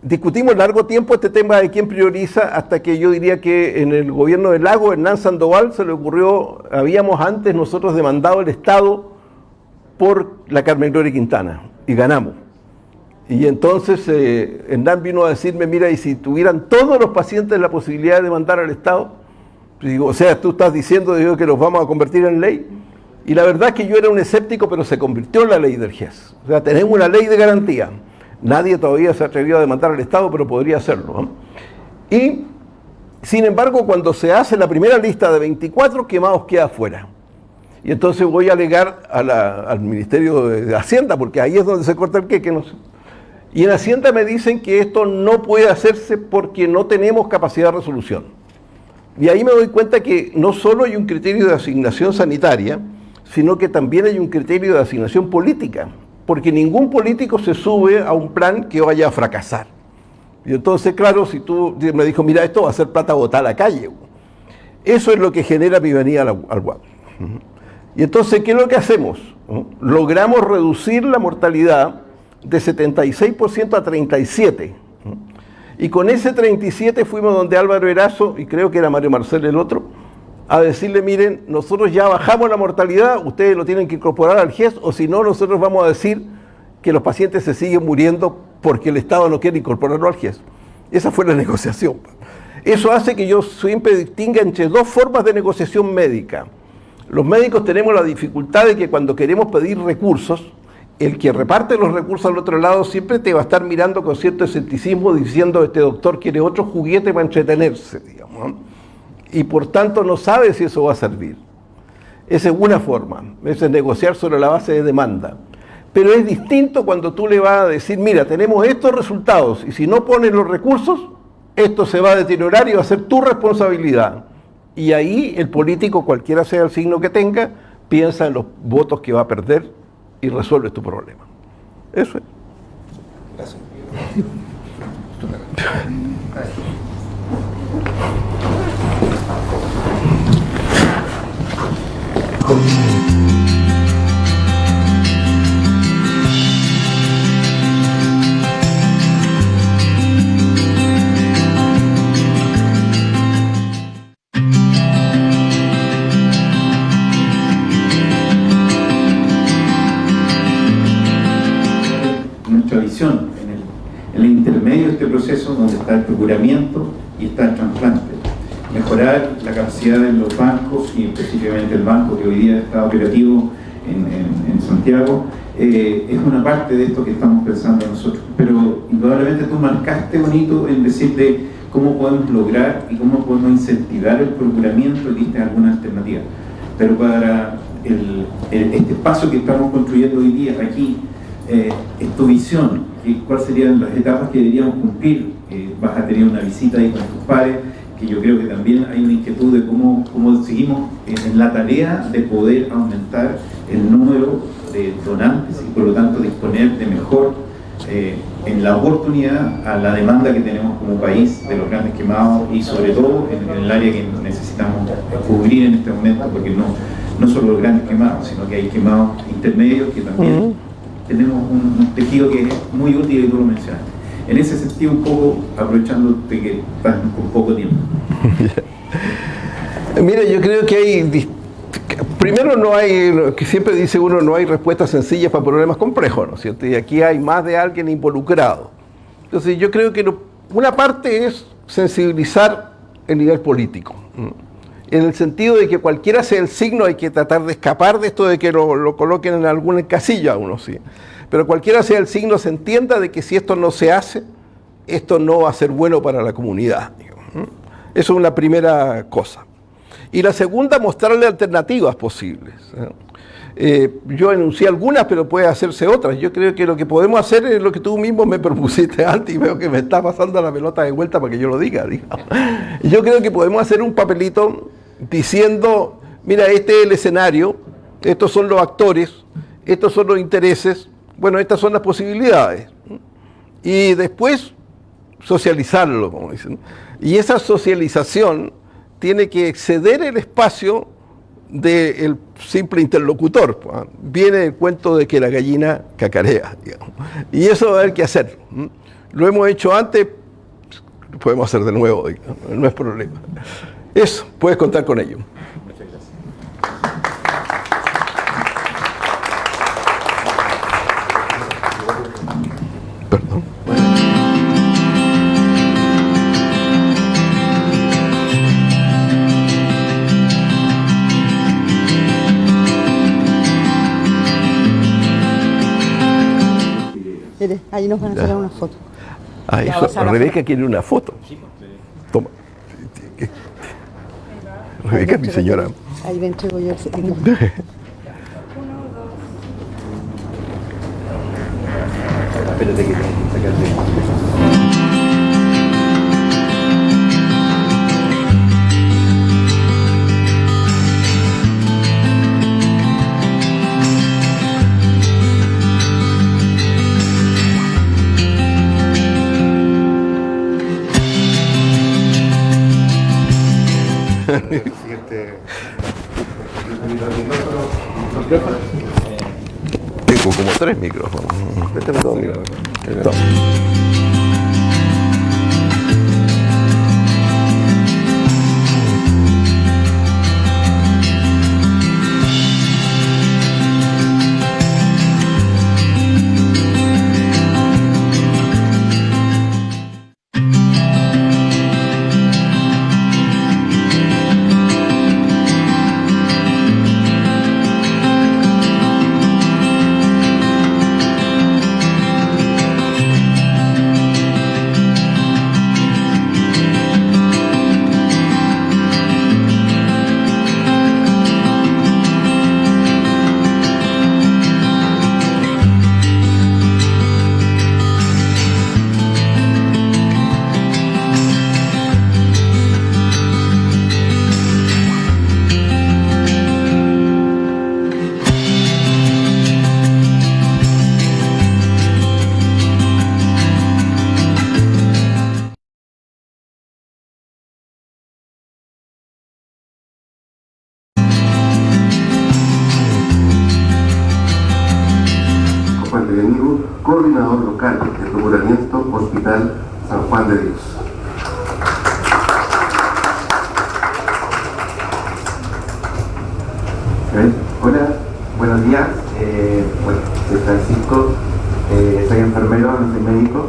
discutimos largo tiempo este tema de quién prioriza hasta que yo diría que en el gobierno del Lago, Hernán Sandoval se le ocurrió, habíamos antes nosotros demandado al Estado por la Carmen Gloria Quintana y ganamos. Y entonces Hernán vino a decirme, mira, y si tuvieran todos los pacientes la posibilidad de demandar al Estado, pues digo, o sea, tú estás diciendo digo, que los vamos a convertir en ley. Y la verdad es que yo era un escéptico, pero se convirtió en la ley del GES. O sea, tenemos una ley de garantía. Nadie todavía se atrevió a demandar al Estado, pero podría hacerlo, ¿no? Y, sin embargo, cuando se hace la primera lista de 24, quemados queda fuera. Y entonces voy a alegar al Ministerio de Hacienda, porque ahí es donde se corta el queque, no sé. Y en Hacienda me dicen que esto no puede hacerse porque no tenemos capacidad de resolución. Y ahí me doy cuenta que no solo hay un criterio de asignación sanitaria, sino que también hay un criterio de asignación política, porque ningún político se sube a un plan que vaya a fracasar. Y entonces, claro, si tú me dijo, mira, esto va a ser plata botada a la calle, eso es lo que genera mi venida al GUAP. Y entonces, ¿qué es lo que hacemos? Logramos reducir la mortalidad de 76% a 37%. Y con ese 37 fuimos donde Álvaro Erazo, y creo que era Mario Marcel el otro, a decirle, miren, nosotros ya bajamos la mortalidad, ustedes lo tienen que incorporar al GES, o si no, nosotros vamos a decir que los pacientes se siguen muriendo porque el Estado no quiere incorporarlo al GES. Esa fue la negociación. Eso hace que yo siempre distinga entre dos formas de negociación médica. Los médicos tenemos la dificultad de que cuando queremos pedir recursos, el que reparte los recursos al otro lado siempre te va a estar mirando con cierto escepticismo diciendo este doctor quiere otro juguete para entretenerse, digamos, y por tanto no sabe si eso va a servir. Esa es una forma, es negociar sobre la base de demanda. Pero es distinto cuando tú le vas a decir, mira, tenemos estos resultados y si no pones los recursos, esto se va a deteriorar y va a ser tu responsabilidad. Y ahí el político, cualquiera sea el signo que tenga, piensa en los votos que va a perder y resuelve tu problema. Eso es. Gracias. Nuestra visión en el intermedio de este proceso donde está el procuramiento y está el trasplante. Mejorar la capacidad de los bancos y específicamente el banco que hoy día está operativo en Santiago es una parte de esto que estamos pensando nosotros. Pero indudablemente tú marcaste bonito en decir de cómo podemos lograr y cómo podemos incentivar el procuramiento y diste alguna alternativa. Pero para este espacio que estamos construyendo hoy día aquí, es tu visión, cuáles serían las etapas que deberíamos cumplir. Vas a tener una visita ahí con tus pares, que yo creo que también hay una inquietud de cómo seguimos en la tarea de poder aumentar el número de donantes y por lo tanto disponer de mejor en la oportunidad a la demanda que tenemos como país de los grandes quemados y sobre todo en el área que necesitamos cubrir en este momento, porque no solo los grandes quemados, sino que hay quemados intermedios que también tenemos un tejido que es muy útil y tú lo mencionaste. En ese sentido, un poco aprovechándote que estás con poco tiempo. Mira, yo creo que hay... Primero, no hay, que siempre dice uno, no hay respuestas sencillas para problemas complejos, ¿no es cierto? Y aquí hay más de alguien involucrado. Entonces yo creo que una parte es sensibilizar el nivel político, en el sentido de que cualquiera sea el signo hay que tratar de escapar de esto de que lo coloquen en alguna casilla a uno, sí. Pero cualquiera sea el signo se entienda de que si esto no se hace, esto no va a ser bueno para la comunidad, digamos. Eso es una primera cosa. Y la segunda, mostrarle alternativas posibles. Yo enuncié algunas, pero puede hacerse otras. Yo creo que lo que podemos hacer es lo que tú mismo me propusiste antes y veo que me está pasando la pelota de vuelta para que yo lo diga. Digamos. Yo creo que podemos hacer un papelito diciendo, mira, este es el escenario, estos son los actores, estos son los intereses, bueno, estas son las posibilidades. Y después socializarlo, como dicen. Y esa socialización tiene que exceder el espacio del simple interlocutor. Viene el cuento de que la gallina cacarea, digamos. Y eso va a haber que hacer. Lo hemos hecho antes, lo podemos hacer de nuevo, digamos. No es problema. Eso, puedes contar con ello. Muchas gracias. Perdón. Mire, ahí nos van a sacar una foto. Ah, eso, Rebeca quiere una foto. Toma. Rebeca es mi señora. Ahí le entrego yo el Espérate que tengo que sacarte. Tengo como 3 micrófonos. Este es todo micrófono. Coordinador local de procuramiento Hospital San Juan de Dios. Hola, buenos días. Bueno, soy Francisco, soy enfermero, no soy médico.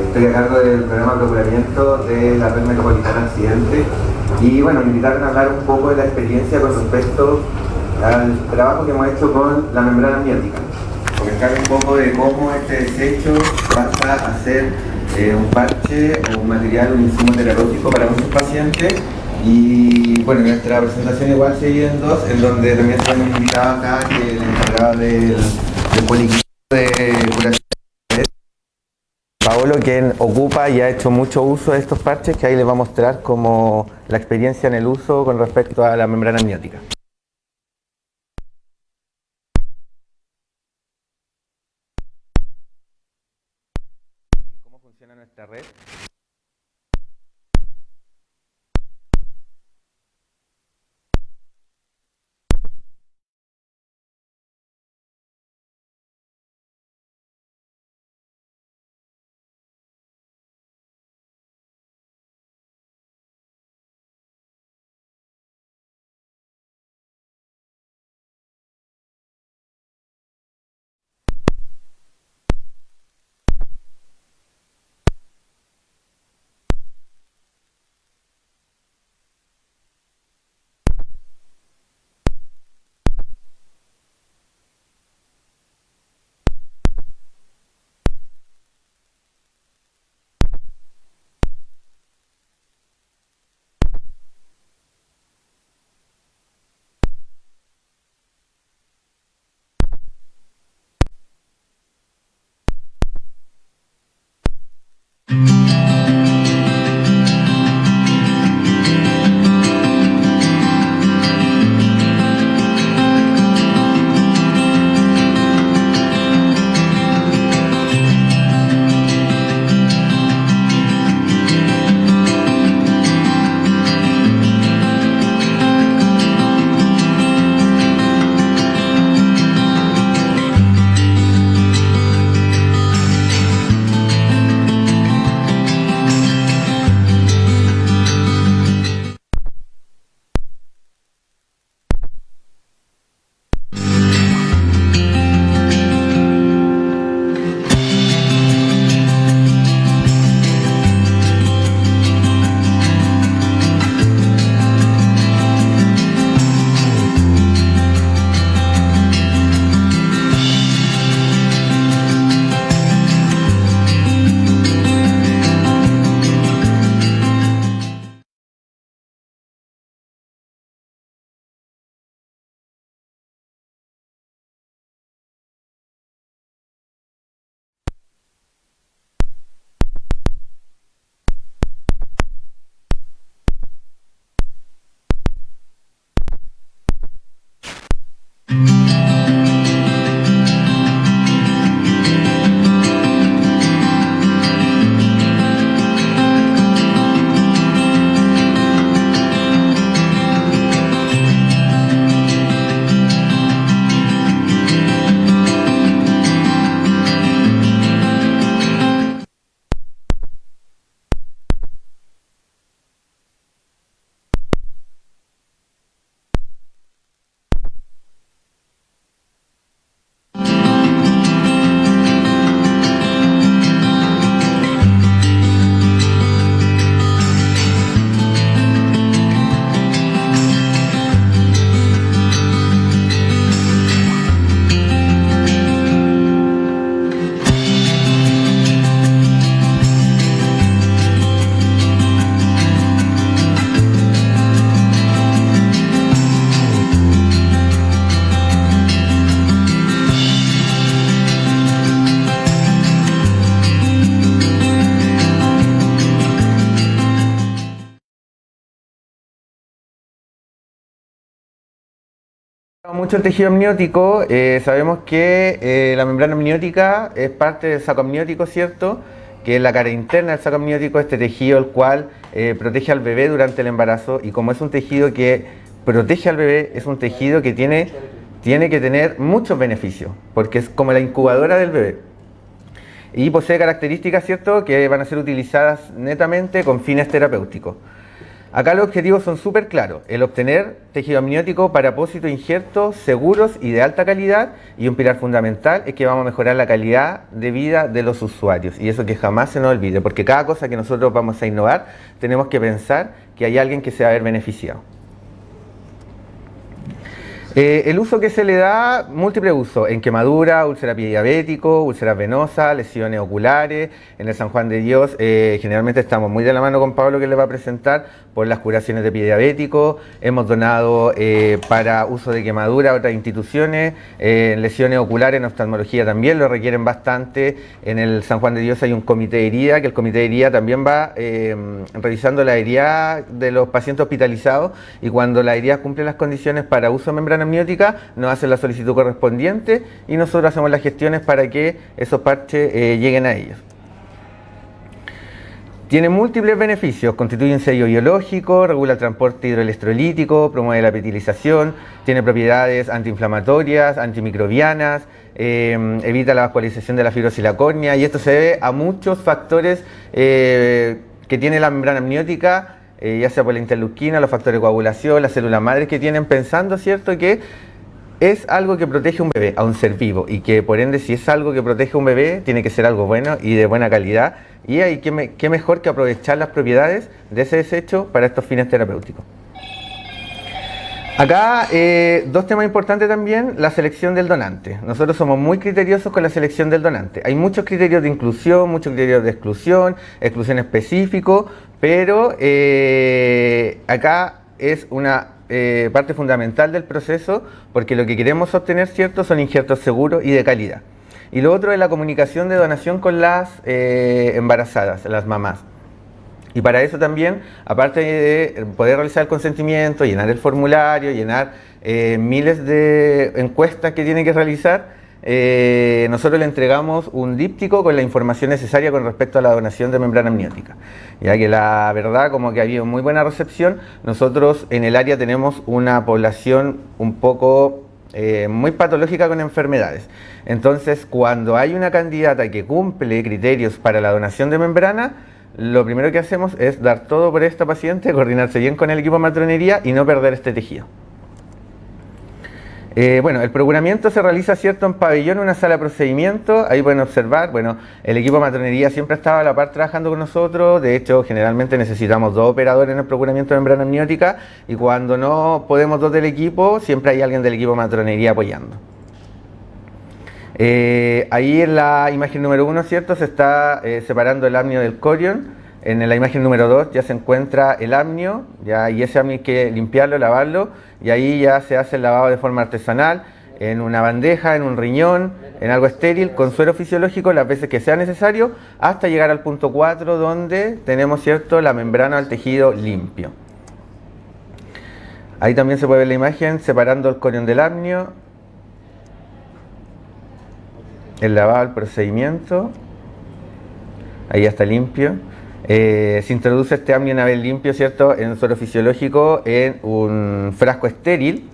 Estoy a cargo del programa de procuramiento de la Red Metropolitana Occidente. Y bueno, me invitaron a hablar un poco de la experiencia con respecto al trabajo que hemos hecho con la membrana amniótica. Comentar un poco de cómo este desecho pasa a ser un parche o un material, un insumo terapéutico para muchos pacientes. Y bueno, nuestra presentación igual se divide en dos, en donde también tenemos invitado acá que el encargado del policlínico de curación, Paolo, quien ocupa y ha hecho mucho uso de estos parches, que ahí les va a mostrar como la experiencia en el uso con respecto a la membrana amniótica. funciona nuestra red. Mucho el tejido amniótico, sabemos que la membrana amniótica es parte del saco amniótico, ¿cierto? Que es la cara interna del saco amniótico, este tejido el cual protege al bebé durante el embarazo, y como es un tejido que protege al bebé, es un tejido que tiene que tener muchos beneficios, porque es como la incubadora del bebé. Y posee características, ¿cierto?, que van a ser utilizadas netamente con fines terapéuticos. Acá los objetivos son súper claros: el obtener tejido amniótico para apósitos injertos seguros y de alta calidad, y un pilar fundamental es que vamos a mejorar la calidad de vida de los usuarios, y eso que jamás se nos olvide, porque cada cosa que nosotros vamos a innovar tenemos que pensar que hay alguien que se va a ver beneficiado. El uso que se le da, múltiple uso, en quemadura, úlcera pie diabético, úlceras venosas, lesiones oculares. En el San Juan de Dios generalmente estamos muy de la mano con Pablo, que les va a presentar, por las curaciones de pie diabético. Hemos donado para uso de quemadura a otras instituciones. Lesiones oculares en oftalmología también lo requieren bastante. En el San Juan de Dios hay un comité de herida, que el comité de herida también va revisando la herida de los pacientes hospitalizados, y cuando la herida cumple las condiciones para uso de membrana amniótica, nos hacen la solicitud correspondiente y nosotros hacemos las gestiones para que esos parches lleguen a ellos. Tiene múltiples beneficios, constituye un sello biológico, regula el transporte hidroelectrolítico, promueve la epitelización, tiene propiedades antiinflamatorias, antimicrobianas, evita la vascularización de la fibrosis de la córnea, y esto se debe a muchos factores que tiene la membrana amniótica, ya sea por la interleuquina, los factores de coagulación, las células madres que tienen, pensando, ¿cierto?, que es algo que protege a un bebé, a un ser vivo, y que por ende, si es algo que protege a un bebé, tiene que ser algo bueno y de buena calidad, y hay qué mejor que aprovechar las propiedades de ese desecho para estos fines terapéuticos. Acá, dos temas importantes también: la selección del donante. Nosotros somos muy criteriosos con la selección del donante. Hay muchos criterios de inclusión, muchos criterios de exclusión específico, pero acá es una parte fundamental del proceso, porque lo que queremos obtener, ¿cierto?, son injertos seguros y de calidad. Y lo otro es la comunicación de donación con las embarazadas, las mamás. Y para eso también, aparte de poder realizar el consentimiento, llenar el formulario, llenar miles de encuestas que tiene que realizar, nosotros le entregamos un díptico con la información necesaria con respecto a la donación de membrana amniótica. Ya que la verdad, como que ha habido muy buena recepción, nosotros en el área tenemos una población un poco muy patológica con enfermedades. Entonces, cuando hay una candidata que cumple criterios para la donación de membrana, lo primero que hacemos es dar todo por esta paciente, coordinarse bien con el equipo de matronería y no perder este tejido. Bueno, el procuramiento se realiza, ¿cierto?, en pabellón, una sala de procedimiento. Ahí pueden observar, bueno, el equipo de matronería siempre estaba a la par trabajando con nosotros. De hecho, generalmente necesitamos 2 operadores en el procuramiento de membrana amniótica, y cuando no podemos 2 del equipo, siempre hay alguien del equipo de matronería apoyando. Ahí en la imagen número 1, ¿cierto?, se está separando el amnio del corion. En la imagen número 2 ya se encuentra el amnio, y ese amnio hay que limpiarlo, lavarlo, y ahí ya se hace el lavado de forma artesanal, en una bandeja, en un riñón, en algo estéril, con suero fisiológico las veces que sea necesario, hasta llegar al punto 4, donde tenemos, ¿cierto?, la membrana del tejido limpio. Ahí también se puede ver la imagen separando el corion del amnio, el lavado, el procedimiento. Ahí ya está limpio. Se introduce este amnio una vez limpio, ¿cierto?, en suero fisiológico en un frasco estéril,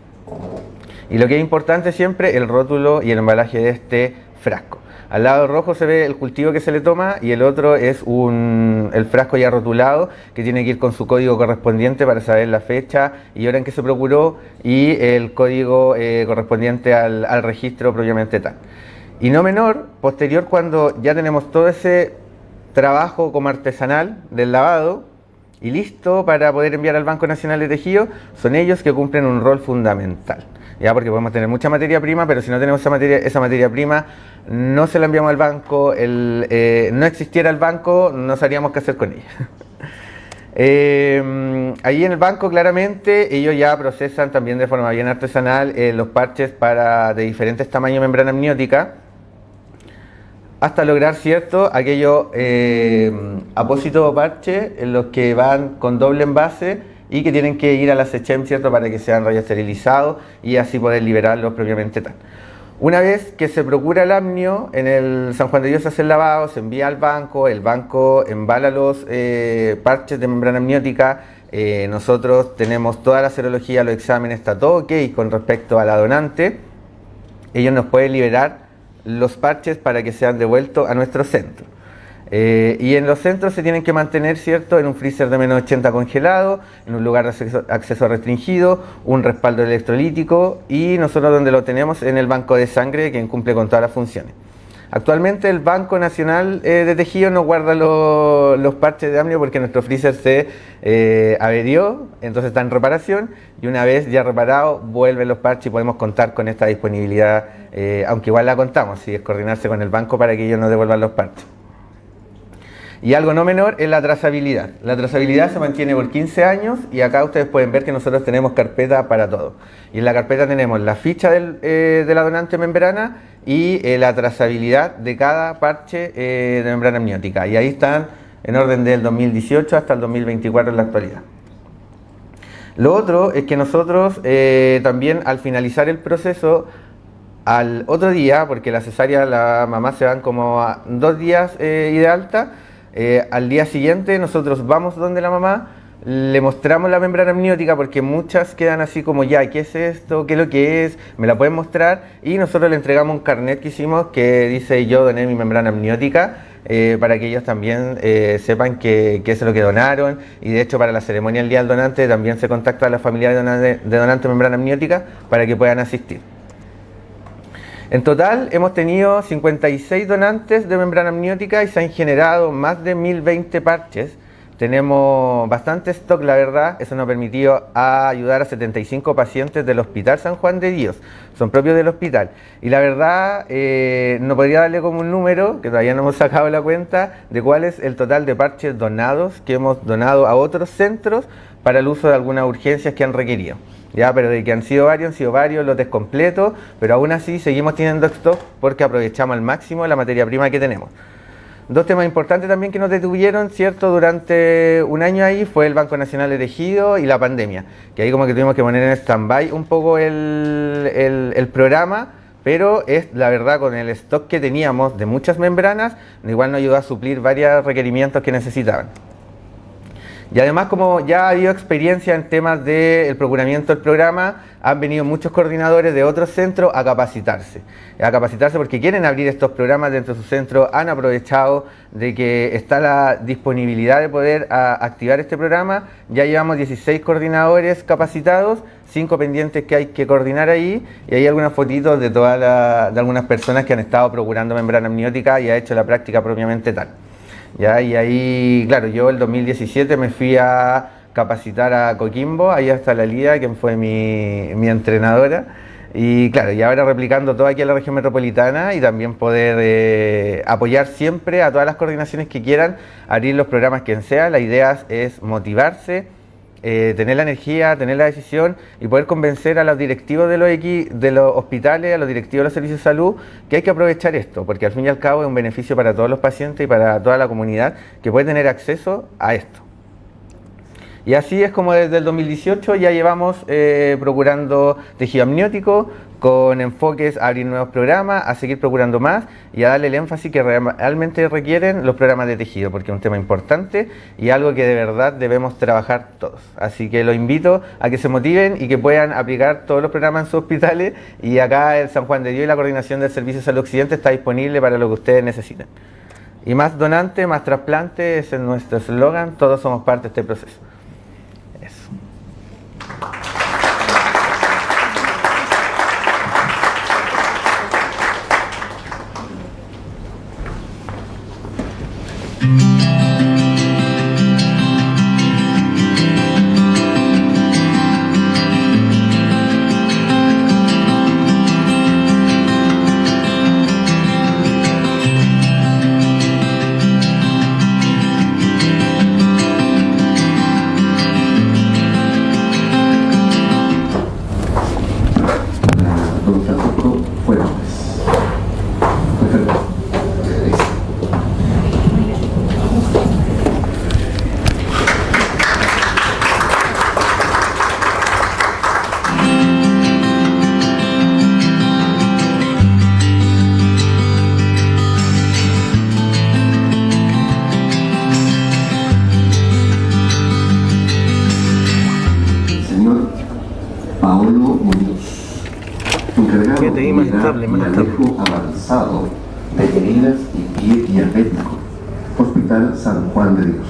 y lo que es importante siempre, el rótulo y el embalaje de este frasco. Al lado rojo se ve el cultivo que se le toma, y el otro es el frasco ya rotulado, que tiene que ir con su código correspondiente para saber la fecha y hora en que se procuró, y el código correspondiente al registro propiamente tal. Y no menor, posterior, cuando ya tenemos todo ese trabajo como artesanal del lavado y listo para poder enviar al Banco Nacional de Tejido, son ellos que cumplen un rol fundamental, ya, porque podemos tener mucha materia prima, pero si no tenemos esa materia prima, no se la enviamos al banco, no existiera el banco, no sabríamos qué hacer con ella. Ahí en el banco, claramente, ellos ya procesan también de forma bien artesanal los parches de diferentes tamaños de membrana amniótica, hasta lograr, ¿cierto?, aquellos apósitos o parches en los que van con doble envase y que tienen que ir a la SECHEM, ¿cierto?, para que sean radioesterilizados y así poder liberarlos propiamente tal. Una vez que se procura el amnio, en el San Juan de Dios se hace el lavado, se envía al banco, el banco embala los parches de membrana amniótica, nosotros tenemos toda la serología, los exámenes, está todo ok con respecto a la donante, ellos nos pueden liberar los parches para que sean devueltos a nuestro centro. Y en los centros se tienen que mantener, ¿cierto?, en un freezer de menos 80 congelado, en un lugar de acceso restringido, un respaldo electrolítico, y nosotros donde lo tenemos en el banco de sangre, que cumple con todas las funciones. Actualmente el Banco Nacional de Tejido no guarda los parches de amnio porque nuestro freezer se averió, entonces está en reparación, y una vez ya reparado vuelven los parches y podemos contar con esta disponibilidad, aunque igual la contamos, si es coordinarse con el banco para que ellos nos devuelvan los parches. Y algo no menor es la trazabilidad. La trazabilidad se mantiene por 15 años, y acá ustedes pueden ver que nosotros tenemos carpeta para todo. Y en la carpeta tenemos la ficha de la donante membrana y la trazabilidad de cada parche de membrana amniótica. Y ahí están en orden del 2018 hasta el 2024 en la actualidad. Lo otro es que nosotros también, al finalizar el proceso, al otro día, porque la cesárea, la mamá se van como a 2 días y de alta, Al día siguiente nosotros vamos donde la mamá, le mostramos la membrana amniótica porque muchas quedan así como ya, ¿qué es esto? ¿Qué es lo que es? ¿Me la pueden mostrar? Y nosotros le entregamos un carnet que hicimos que dice yo doné mi membrana amniótica para que ellos también sepan qué es lo que donaron, y de hecho para la ceremonia del Día del Donante también se contacta a la familia de donante de membrana amniótica para que puedan asistir. En total hemos tenido 56 donantes de membrana amniótica y se han generado más de 1020 parches. Tenemos bastante stock, la verdad. Eso nos ha permitido ayudar a 75 pacientes del Hospital San Juan de Dios. Son propios del hospital. Y la verdad, no podría darle como un número, que todavía no hemos sacado la cuenta, de cuál es el total de parches donados que hemos donado a otros centros para el uso de algunas urgencias que han requerido. Ya, pero de que han sido varios lotes completos, pero aún así seguimos teniendo stock porque aprovechamos al máximo la materia prima que tenemos. Dos temas importantes también que nos detuvieron, ¿cierto? Durante un año ahí fue el Banco Nacional de Tejido y la pandemia, que ahí como que tuvimos que poner en stand-by un poco el programa, pero es la verdad con el stock que teníamos de muchas membranas, igual nos ayudó a suplir varios requerimientos que necesitaban. Y además, como ya ha habido experiencia en temas del procuramiento del programa, han venido muchos coordinadores de otros centros a capacitarse porque quieren abrir estos programas dentro de su centro, han aprovechado de que está la disponibilidad de poder activar este programa. Ya llevamos 16 coordinadores capacitados, 5 pendientes que hay que coordinar ahí, y hay algunas fotitos de algunas personas que han estado procurando membrana amniótica y ha hecho la práctica propiamente tal. Ya, y ahí, claro, yo el 2017 me fui a capacitar a Coquimbo, ahí hasta la Lía, quien fue mi entrenadora, y claro, y ahora replicando todo aquí en la región metropolitana y también poder apoyar siempre a todas las coordinaciones que quieran abrir los programas quien sea. La idea es motivarse, tener la energía, tener la decisión y poder convencer a los directivos de los hospitales, a los directivos de los servicios de salud, que hay que aprovechar esto, porque al fin y al cabo es un beneficio para todos los pacientes y para toda la comunidad que puede tener acceso a esto. Y así es como desde el 2018 ya llevamos procurando tejido amniótico, con enfoques a abrir nuevos programas, a seguir procurando más y a darle el énfasis que realmente requieren los programas de tejido, porque es un tema importante y algo que de verdad debemos trabajar todos. Así que los invito a que se motiven y que puedan aplicar todos los programas en sus hospitales, y acá el San Juan de Dios y la Coordinación del Servicio de Salud Occidente está disponible para lo que ustedes necesiten. Y más donante, más trasplante, ese es nuestro eslogan, todos somos parte de este proceso. Eso. Avanzado de heridas y pie diabético, Hospital San Juan de Dios.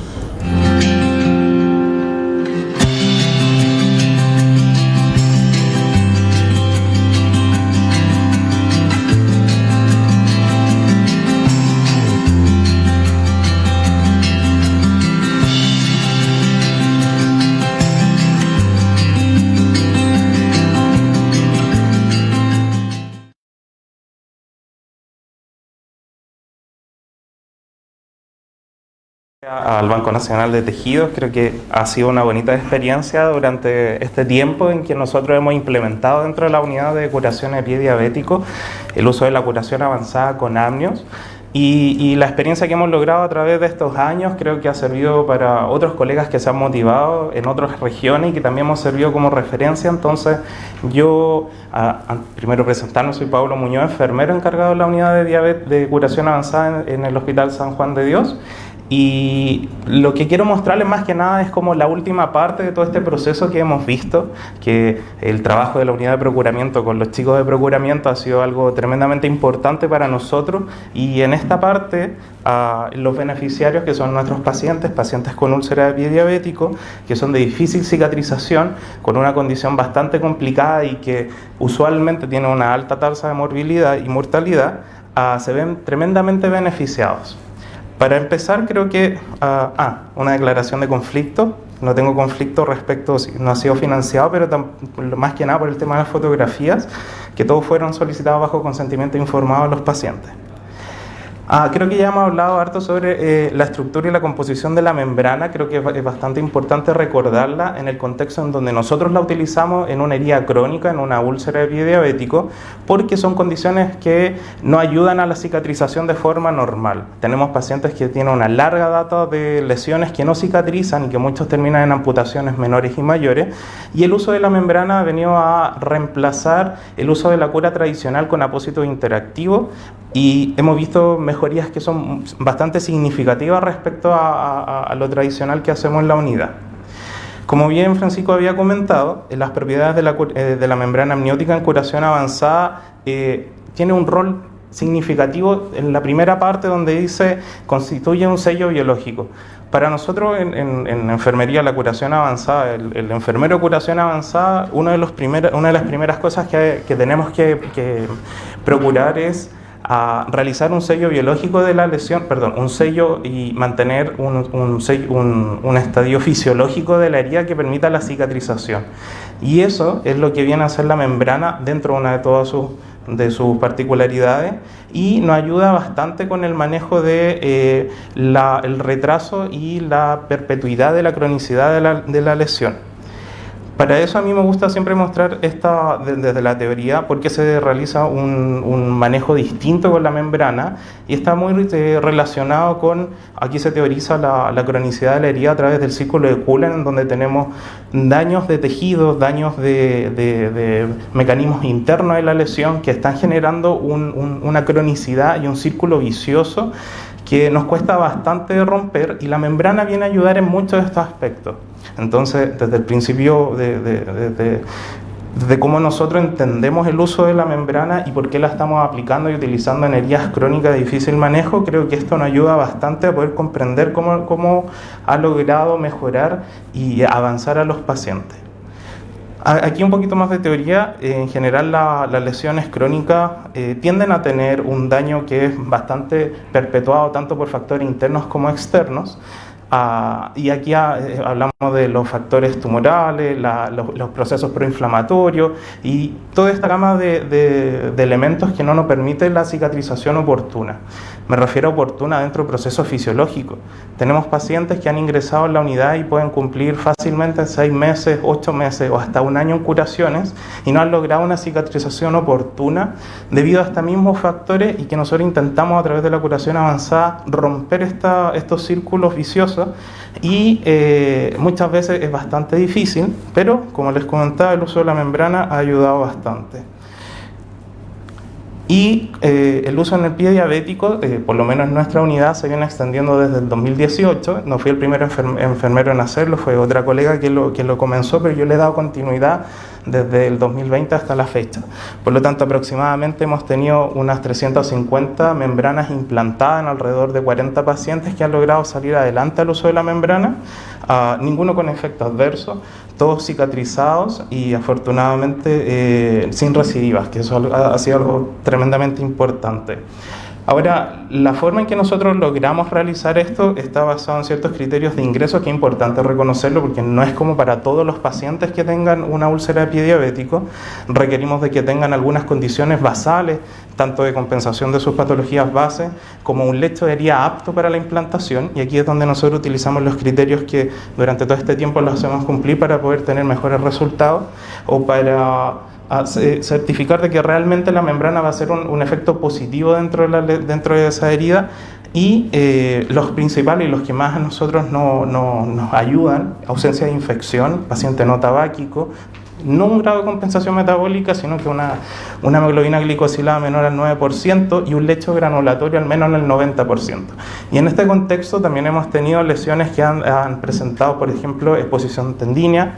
Al Banco Nacional de Tejidos, creo que ha sido una bonita experiencia durante este tiempo en que nosotros hemos implementado dentro de la unidad de curación de pie diabético el uso de la curación avanzada con amnios, y la experiencia que hemos logrado a través de estos años creo que ha servido para otros colegas que se han motivado en otras regiones y que también hemos servido como referencia. Entonces yo, primero presentarme, soy Pablo Muñoz, enfermero encargado de la unidad de curación avanzada en el Hospital San Juan de Dios. Y lo que quiero mostrarles más que nada es como la última parte de todo este proceso que hemos visto, que el trabajo de la unidad de procuramiento con los chicos de procuramiento ha sido algo tremendamente importante para nosotros, y en esta parte los beneficiarios, que son nuestros pacientes con úlcera de pie diabético, que son de difícil cicatrización, con una condición bastante complicada y que usualmente tienen una alta tasa de morbilidad y mortalidad, se ven tremendamente beneficiados. Para empezar, creo que una declaración de conflicto. No tengo conflicto respecto, no ha sido financiado, pero más que nada por el tema de las fotografías, que todos fueron solicitados bajo consentimiento informado de los pacientes. Creo que ya hemos hablado harto sobre la estructura y la composición de la membrana. Creo que es bastante importante recordarla en el contexto en donde nosotros la utilizamos en una herida crónica, en una úlcera de pie diabético, porque son condiciones que no ayudan a la cicatrización de forma normal. Tenemos pacientes que tienen una larga data de lesiones que no cicatrizan y que muchos terminan en amputaciones menores y mayores, y el uso de la membrana ha venido a reemplazar el uso de la cura tradicional con apósitos interactivos, y hemos visto mejorías que son bastante significativas respecto a lo tradicional que hacemos en la unidad. Como bien Francisco había comentado, las propiedades de la membrana amniótica en curación avanzada tiene un rol significativo en la primera parte, donde dice constituye un sello biológico. Para nosotros en enfermería, la curación avanzada, el enfermero de curación avanzada, una de las primeras cosas que tenemos que procurar es realizar un sello biológico de la lesión, un sello, y mantener un estadio fisiológico de la herida que permita la cicatrización. Y eso es lo que viene a hacer la membrana dentro de una de todas sus particularidades, y nos ayuda bastante con el manejo de el retraso y la perpetuidad de la cronicidad de la lesión. Para eso a mí me gusta siempre mostrar desde la teoría, porque se realiza un manejo distinto con la membrana, y está muy relacionado con, aquí se teoriza la cronicidad de la herida a través del círculo de Cullen, en donde tenemos daños de tejidos, daños de mecanismos internos de la lesión que están generando una cronicidad y un círculo vicioso que nos cuesta bastante romper, y la membrana viene a ayudar en muchos de estos aspectos. Entonces, desde el principio de cómo nosotros entendemos el uso de la membrana y por qué la estamos aplicando y utilizando en heridas crónicas de difícil manejo, creo que esto nos ayuda bastante a poder comprender cómo ha logrado mejorar y avanzar a los pacientes. Aquí un poquito más de teoría. En general las lesiones crónicas tienden a tener un daño que es bastante perpetuado tanto por factores internos como externos. Y aquí hablamos de los factores tumorales, los procesos proinflamatorios y toda esta gama de elementos que no nos permiten la cicatrización oportuna. Me refiero a oportuna dentro del proceso fisiológico. Tenemos pacientes que han ingresado en la unidad y pueden cumplir fácilmente 6 meses, 8 meses o hasta 1 año en curaciones y no han logrado una cicatrización oportuna debido a estos mismos factores, y que nosotros intentamos a través de la curación avanzada romper estos círculos viciosos, y muchas veces es bastante difícil, pero como les comentaba, el uso de la membrana ha ayudado bastante. Y el uso en el pie diabético, por lo menos en nuestra unidad, se viene extendiendo desde el 2018. No fui el primer enfermero en hacerlo, fue otra colega quien lo comenzó, pero yo le he dado continuidad desde el 2020 hasta la fecha. Por lo tanto, aproximadamente hemos tenido unas 350 membranas implantadas en alrededor de 40 pacientes que han logrado salir adelante al uso de la membrana, ninguno con efecto adverso, todos cicatrizados y afortunadamente sin recidivas, que eso ha sido algo tremendamente importante. Ahora, la forma en que nosotros logramos realizar esto está basado en ciertos criterios de ingreso, que es importante reconocerlo porque no es como para todos los pacientes que tengan una úlcera de pie diabético. Requerimos de que tengan algunas condiciones basales, tanto de compensación de sus patologías base como un lecho de herida apto para la implantación, y aquí es donde nosotros utilizamos los criterios que durante todo este tiempo los hacemos cumplir para poder tener mejores resultados o para certificar de que realmente la membrana va a hacer un efecto positivo dentro de esa herida. Y los principales y los que más a nosotros nos ayudan: ausencia de infección, paciente no tabáquico, no un grado de compensación metabólica, sino que una hemoglobina glicosilada menor al 9% y un lecho granulatorio al menos al 90%. Y en este contexto también hemos tenido lesiones que han presentado, por ejemplo, exposición tendínea,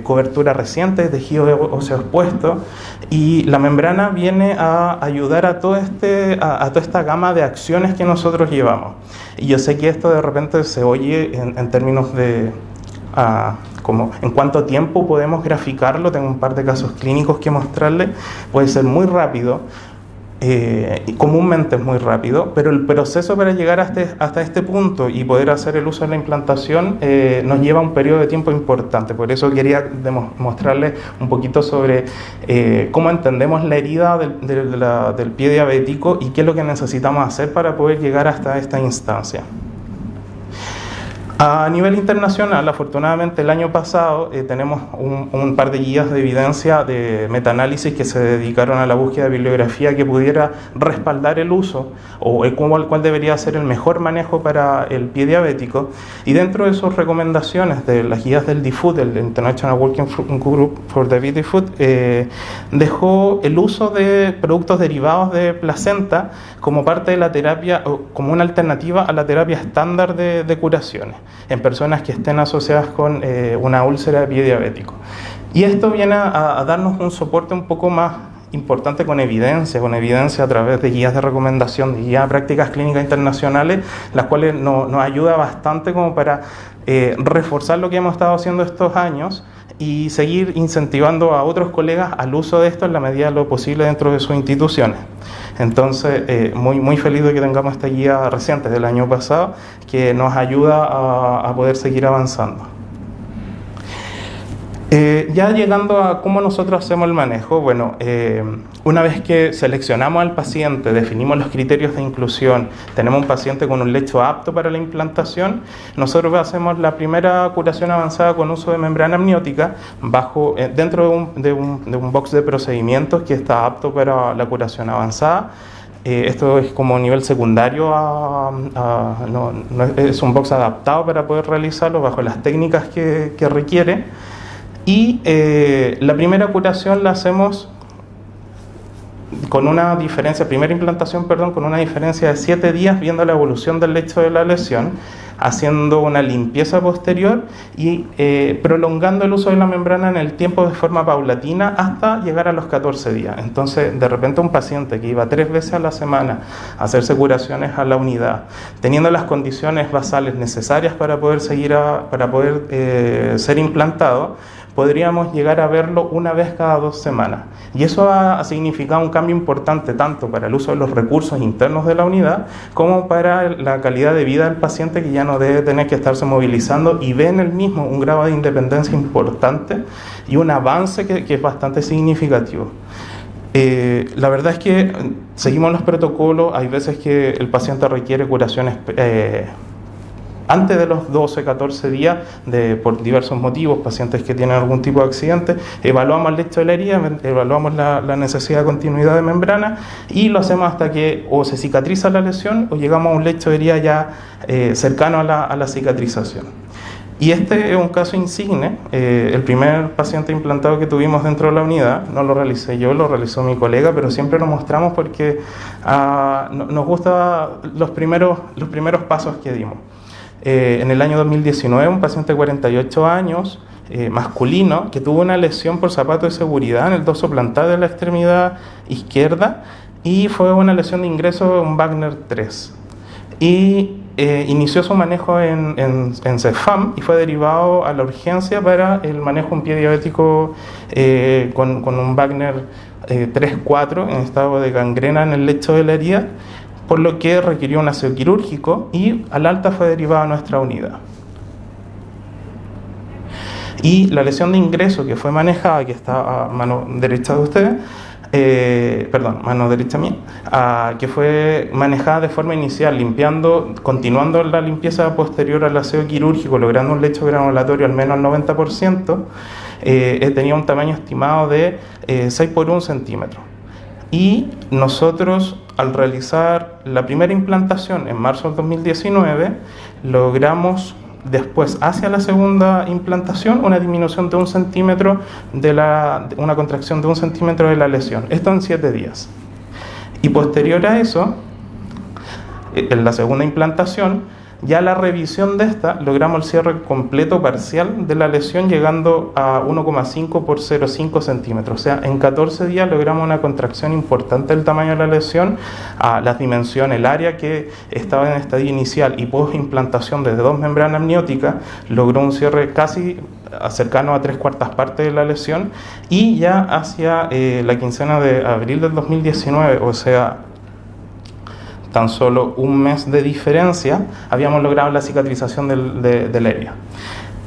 cobertura reciente de tejido óseo expuesto, y la membrana viene a ayudar a toda esta gama de acciones que nosotros llevamos. Y yo sé que esto de repente se oye en términos de como en cuánto tiempo podemos graficarlo. Tengo un par de casos clínicos que mostrarles. Puede ser muy rápido, comúnmente es muy rápido, pero el proceso para llegar hasta este punto y poder hacer el uso de la implantación nos lleva un periodo de tiempo importante. Por eso quería mostrarles un poquito sobre cómo entendemos la herida del pie diabético y qué es lo que necesitamos hacer para poder llegar hasta esta instancia. A nivel internacional, afortunadamente el año pasado tenemos un par de guías de evidencia de metaanálisis que se dedicaron a la búsqueda de bibliografía que pudiera respaldar el uso o cuál debería ser el mejor manejo para el pie diabético. Y dentro de sus recomendaciones de las guías del DFUD, el International Working Group for Diabetes Food, dejó el uso de productos derivados de placenta como parte de la terapia, o como una alternativa a la terapia estándar de curaciones en personas que estén asociadas con una úlcera de pie diabético. Y esto viene a darnos un soporte un poco más importante con evidencia a través de guías de recomendación, de guías de prácticas clínicas internacionales, las cuales nos ayuda bastante como para reforzar lo que hemos estado haciendo estos años y seguir incentivando a otros colegas al uso de esto en la medida de lo posible dentro de sus instituciones. Entonces, muy feliz de que tengamos esta guía reciente del año pasado que nos ayuda a poder seguir avanzando. Ya llegando a cómo nosotros hacemos el manejo, bueno, una vez que seleccionamos al paciente, definimos los criterios de inclusión, tenemos un paciente con un lecho apto para la implantación, nosotros hacemos la primera curación avanzada con uso de membrana amniótica dentro de un box de procedimientos que está apto para la curación avanzada. Esto es como nivel secundario, es un box adaptado para poder realizarlo bajo las técnicas que requiere. Y la primera curación la hacemos con una diferencia, con una diferencia de 7 días, viendo la evolución del lecho de la lesión, haciendo una limpieza posterior y prolongando el uso de la membrana en el tiempo de forma paulatina hasta llegar a los 14 días. Entonces, de repente un paciente que iba 3 veces a la semana a hacerse curaciones a la unidad, teniendo las condiciones basales necesarias para poder ser implantado, podríamos llegar a verlo una vez cada 2 semanas. Y eso ha significado un cambio importante tanto para el uso de los recursos internos de la unidad como para la calidad de vida del paciente, que ya no debe tener que estarse movilizando y ve en el mismo un grado de independencia importante y un avance que es bastante significativo. La verdad es que seguimos los protocolos. Hay veces que el paciente requiere curaciones antes de los 12, 14 días, por diversos motivos, pacientes que tienen algún tipo de accidente, evaluamos el lecho de la herida, evaluamos la necesidad de continuidad de membrana y lo hacemos hasta que o se cicatriza la lesión o llegamos a un lecho de herida ya cercano a la cicatrización. Y este es un caso insigne. El primer paciente implantado que tuvimos dentro de la unidad, no lo realicé yo, lo realizó mi colega, pero siempre lo mostramos porque nos gustan los primeros pasos que dimos. En el año 2019, un paciente de 48 años, masculino, que tuvo una lesión por zapato de seguridad en el dorso plantar de la extremidad izquierda y fue una lesión de ingreso en Wagner 3. Y inició su manejo en CEFAM y fue derivado a la urgencia para el manejo de un pie diabético con un Wagner 3-4 en estado de gangrena en el lecho de la herida, por lo que requirió un aseo quirúrgico y al alta fue derivado a nuestra unidad. Y la lesión de ingreso que fue manejada, que está a mano derecha de ustedes, mano derecha mía, que fue manejada de forma inicial, continuando la limpieza posterior al aseo quirúrgico, logrando un lecho granulatorio al menos al 90%, tenía un tamaño estimado de 6 por 1 centímetro. Y nosotros, al realizar la primera implantación en marzo del 2019, logramos después hacia la segunda implantación una disminución de 1 centímetro una contracción de 1 centímetro de la lesión, esto en 7 días. Y posterior a eso, en la segunda implantación, ya la revisión de esta, logramos el cierre completo parcial de la lesión llegando a 1,5 por 0,5 centímetros. O sea, en 14 días logramos una contracción importante del tamaño de la lesión, a las dimensiones, el área que estaba en estadio inicial y post implantación desde 2 membranas amnióticas, logró un cierre casi cercano a 3/4 partes de la lesión, y ya hacia la quincena de abril del 2019, o sea, tan solo un mes de diferencia, habíamos logrado la cicatrización de la herida.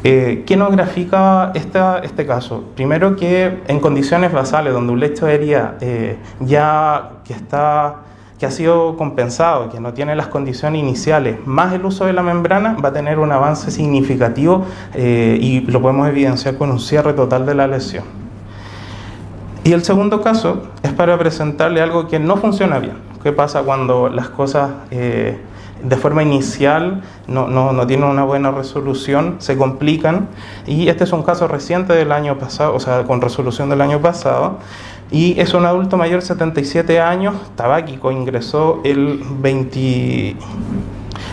¿Qué nos grafica este caso? Primero, que en condiciones basales, donde un lecho de herida que ha sido compensado, que no tiene las condiciones iniciales, más el uso de la membrana, va a tener un avance significativo y lo podemos evidenciar con un cierre total de la lesión. Y el segundo caso es para presentarle algo que no funciona bien. ¿Qué pasa cuando las cosas de forma inicial no tienen una buena resolución, se complican? Y este es un caso reciente del año pasado, o sea, con resolución del año pasado, y es un adulto mayor de 77 años, tabáquico, ingresó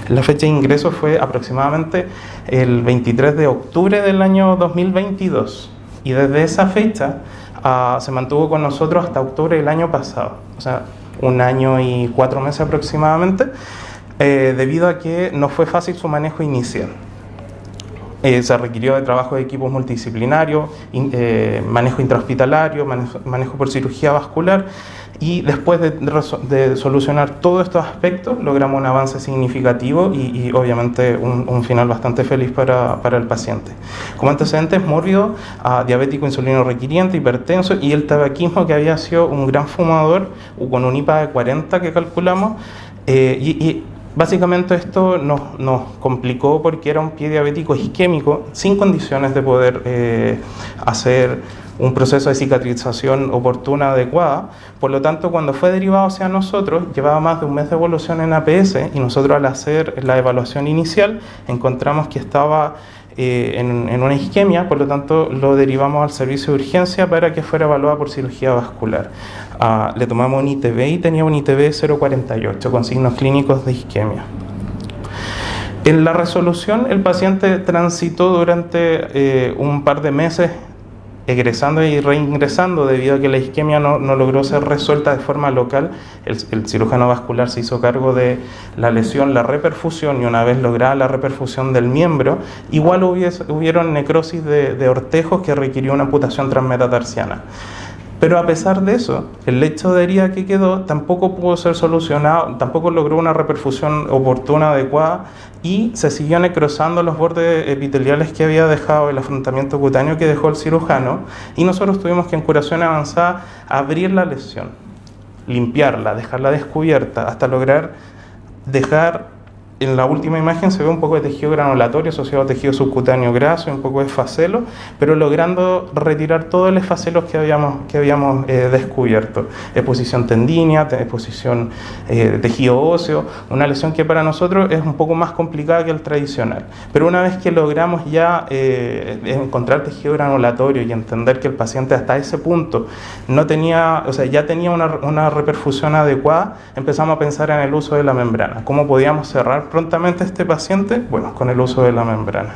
la fecha de ingreso fue aproximadamente el 23 de octubre del año 2022, y desde esa fecha se mantuvo con nosotros hasta octubre del año pasado, o sea, 1 año y 4 meses aproximadamente, debido a que no fue fácil su manejo inicial. Se requirió de trabajo de equipos multidisciplinarios, manejo intrahospitalario, manejo por cirugía vascular, y después de solucionar todos estos aspectos logramos un avance significativo y obviamente un final bastante feliz para el paciente. Como antecedentes mórbidos, diabético insulino requiriente, hipertenso, y el tabaquismo, que había sido un gran fumador con un IPA de 40 que calculamos, y básicamente esto nos complicó porque era un pie diabético isquémico sin condiciones de poder hacer un proceso de cicatrización oportuna, adecuada. Por lo tanto, cuando fue derivado hacia nosotros, llevaba más de un mes de evolución en APS, y nosotros, al hacer la evaluación inicial, encontramos que estaba en una isquemia. Por lo tanto, lo derivamos al servicio de urgencia para que fuera evaluada por cirugía vascular. Le tomamos un ITB y tenía un ITB 0,48 con signos clínicos de isquemia. En la resolución, el paciente transitó durante un par de meses egresando y reingresando, debido a que la isquemia no logró ser resuelta de forma local. El cirujano vascular se hizo cargo de la lesión, la reperfusión, y una vez lograda la reperfusión del miembro, igual hubieron necrosis de ortejos que requirió una amputación transmetatarsiana. Pero a pesar de eso, el lecho de herida que quedó tampoco pudo ser solucionado, tampoco logró una reperfusión oportuna, adecuada, y se siguió necrosando los bordes epiteliales que había dejado el afrontamiento cutáneo que dejó el cirujano, y nosotros tuvimos que, en curación avanzada, abrir la lesión, limpiarla, dejarla descubierta, hasta lograr dejar. En la última imagen se ve un poco de tejido granulatorio asociado a tejido subcutáneo graso y un poco de esfacelo, pero logrando retirar todo el esfacelo que habíamos descubierto. Exposición tendínea, exposición de tejido óseo, una lesión que para nosotros es un poco más complicada que el tradicional. Pero una vez que logramos ya encontrar tejido granulatorio y entender que el paciente hasta ese punto no tenía, o sea, ya tenía una reperfusión adecuada, empezamos a pensar en el uso de la membrana. ¿Cómo podíamos cerrar prontamente a este paciente? Bueno, con el uso de la membrana.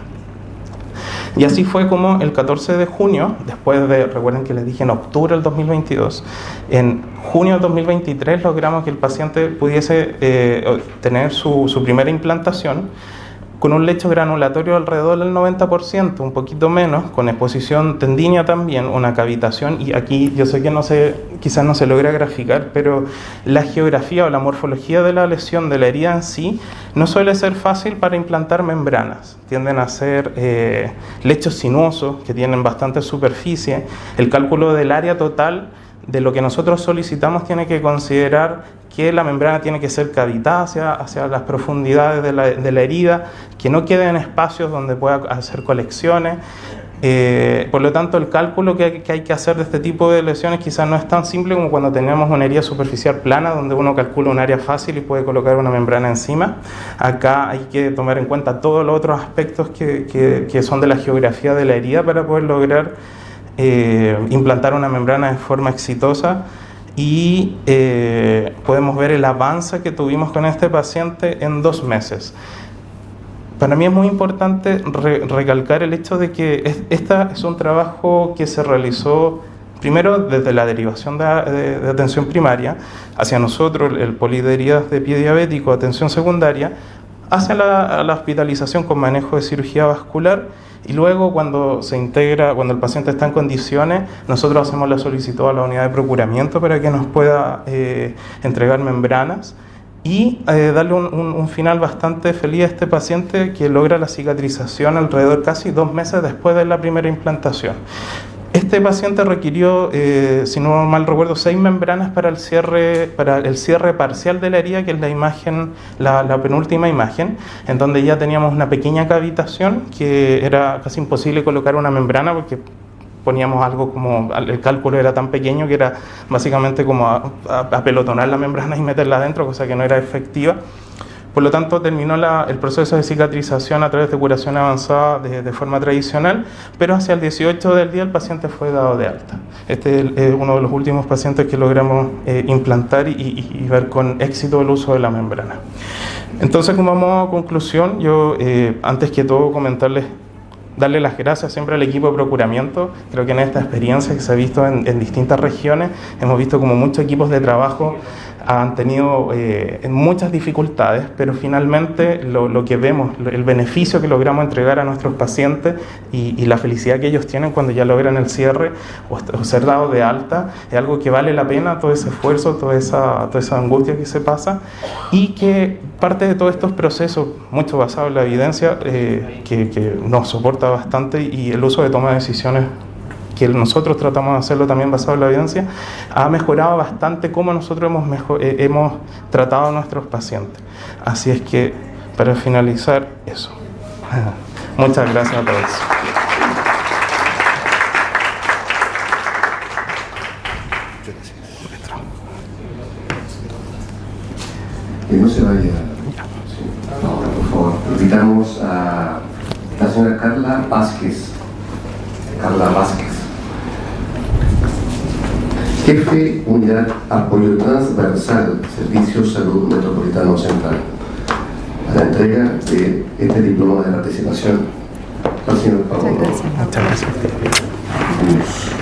Y así fue como el 14 de junio, después de, recuerden que les dije en octubre del 2022, en junio del 2023 logramos que el paciente pudiese tener su primera implantación, con un lecho granulatorio alrededor del 90%, un poquito menos, con exposición tendínea también, una cavitación, y aquí yo sé que quizás no se logra graficar, pero la geografía o la morfología de la lesión, de la herida en sí, no suele ser fácil para implantar membranas. Tienden a ser lechos sinuosos, que tienen bastante superficie. El cálculo del área total de lo que nosotros solicitamos tiene que considerar que la membrana tiene que ser cavitada hacia las profundidades de la herida, que no queden espacios donde pueda hacer colecciones. Por lo tanto, el cálculo que hay que hacer de este tipo de lesiones quizás no es tan simple como cuando tenemos una herida superficial plana, donde uno calcula un área fácil y puede colocar una membrana encima. Acá hay que tomar en cuenta todos los otros aspectos que son de la geografía de la herida para poder lograr implantar una membrana de forma exitosa. Y podemos ver el avance que tuvimos con este paciente en 2 meses. Para mí es muy importante recalcar el hecho de que este es un trabajo que se realizó primero desde la derivación de atención primaria hacia nosotros, el poli de heridas de pie diabético, atención secundaria, hacia la hospitalización con manejo de cirugía vascular, y luego cuando el paciente está en condiciones, nosotros hacemos la solicitud a la unidad de procuramiento para que nos pueda entregar membranas y darle un final bastante feliz a este paciente que logra la cicatrización alrededor casi 2 meses después de la primera implantación. Este paciente requirió, si no mal recuerdo, 6 membranas para el cierre parcial de la herida, que es la imagen, la penúltima imagen, en donde ya teníamos una pequeña cavitación que era casi imposible colocar una membrana porque poníamos algo como, el cálculo era tan pequeño que era básicamente como apelotonar la membrana y meterla adentro, cosa que no era efectiva. Por lo tanto, terminó el proceso de cicatrización a través de curación avanzada de forma tradicional, pero hacia el 18 del día el paciente fue dado de alta. Este es uno de los últimos pacientes que logramos implantar y ver con éxito el uso de la membrana. Entonces, como modo de conclusión, yo antes que todo darle las gracias siempre al equipo de procuramiento. Creo que en esta experiencia que se ha visto en distintas regiones, hemos visto como muchos equipos de trabajo han tenido muchas dificultades, pero finalmente lo que vemos, el beneficio que logramos entregar a nuestros pacientes y la felicidad que ellos tienen cuando ya logran el cierre o ser dados de alta, es algo que vale la pena, todo ese esfuerzo, toda esa angustia que se pasa, y que parte de todos estos procesos, mucho basado en la evidencia, que nos soporta bastante, y el uso de toma de decisiones que nosotros tratamos de hacerlo también basado en la evidencia, ha mejorado bastante cómo nosotros hemos tratado a nuestros pacientes. Así es que, para finalizar, eso. Muchas gracias a todos. Que no se vaya. Sí. Por favor, invitamos a la señora Carla Vázquez. Jefe Unidad Apoyo Transversal, Servicio Salud Metropolitano Central, a la entrega de este diploma de participación al señor Pablo. Muchas gracias. Muchas gracias.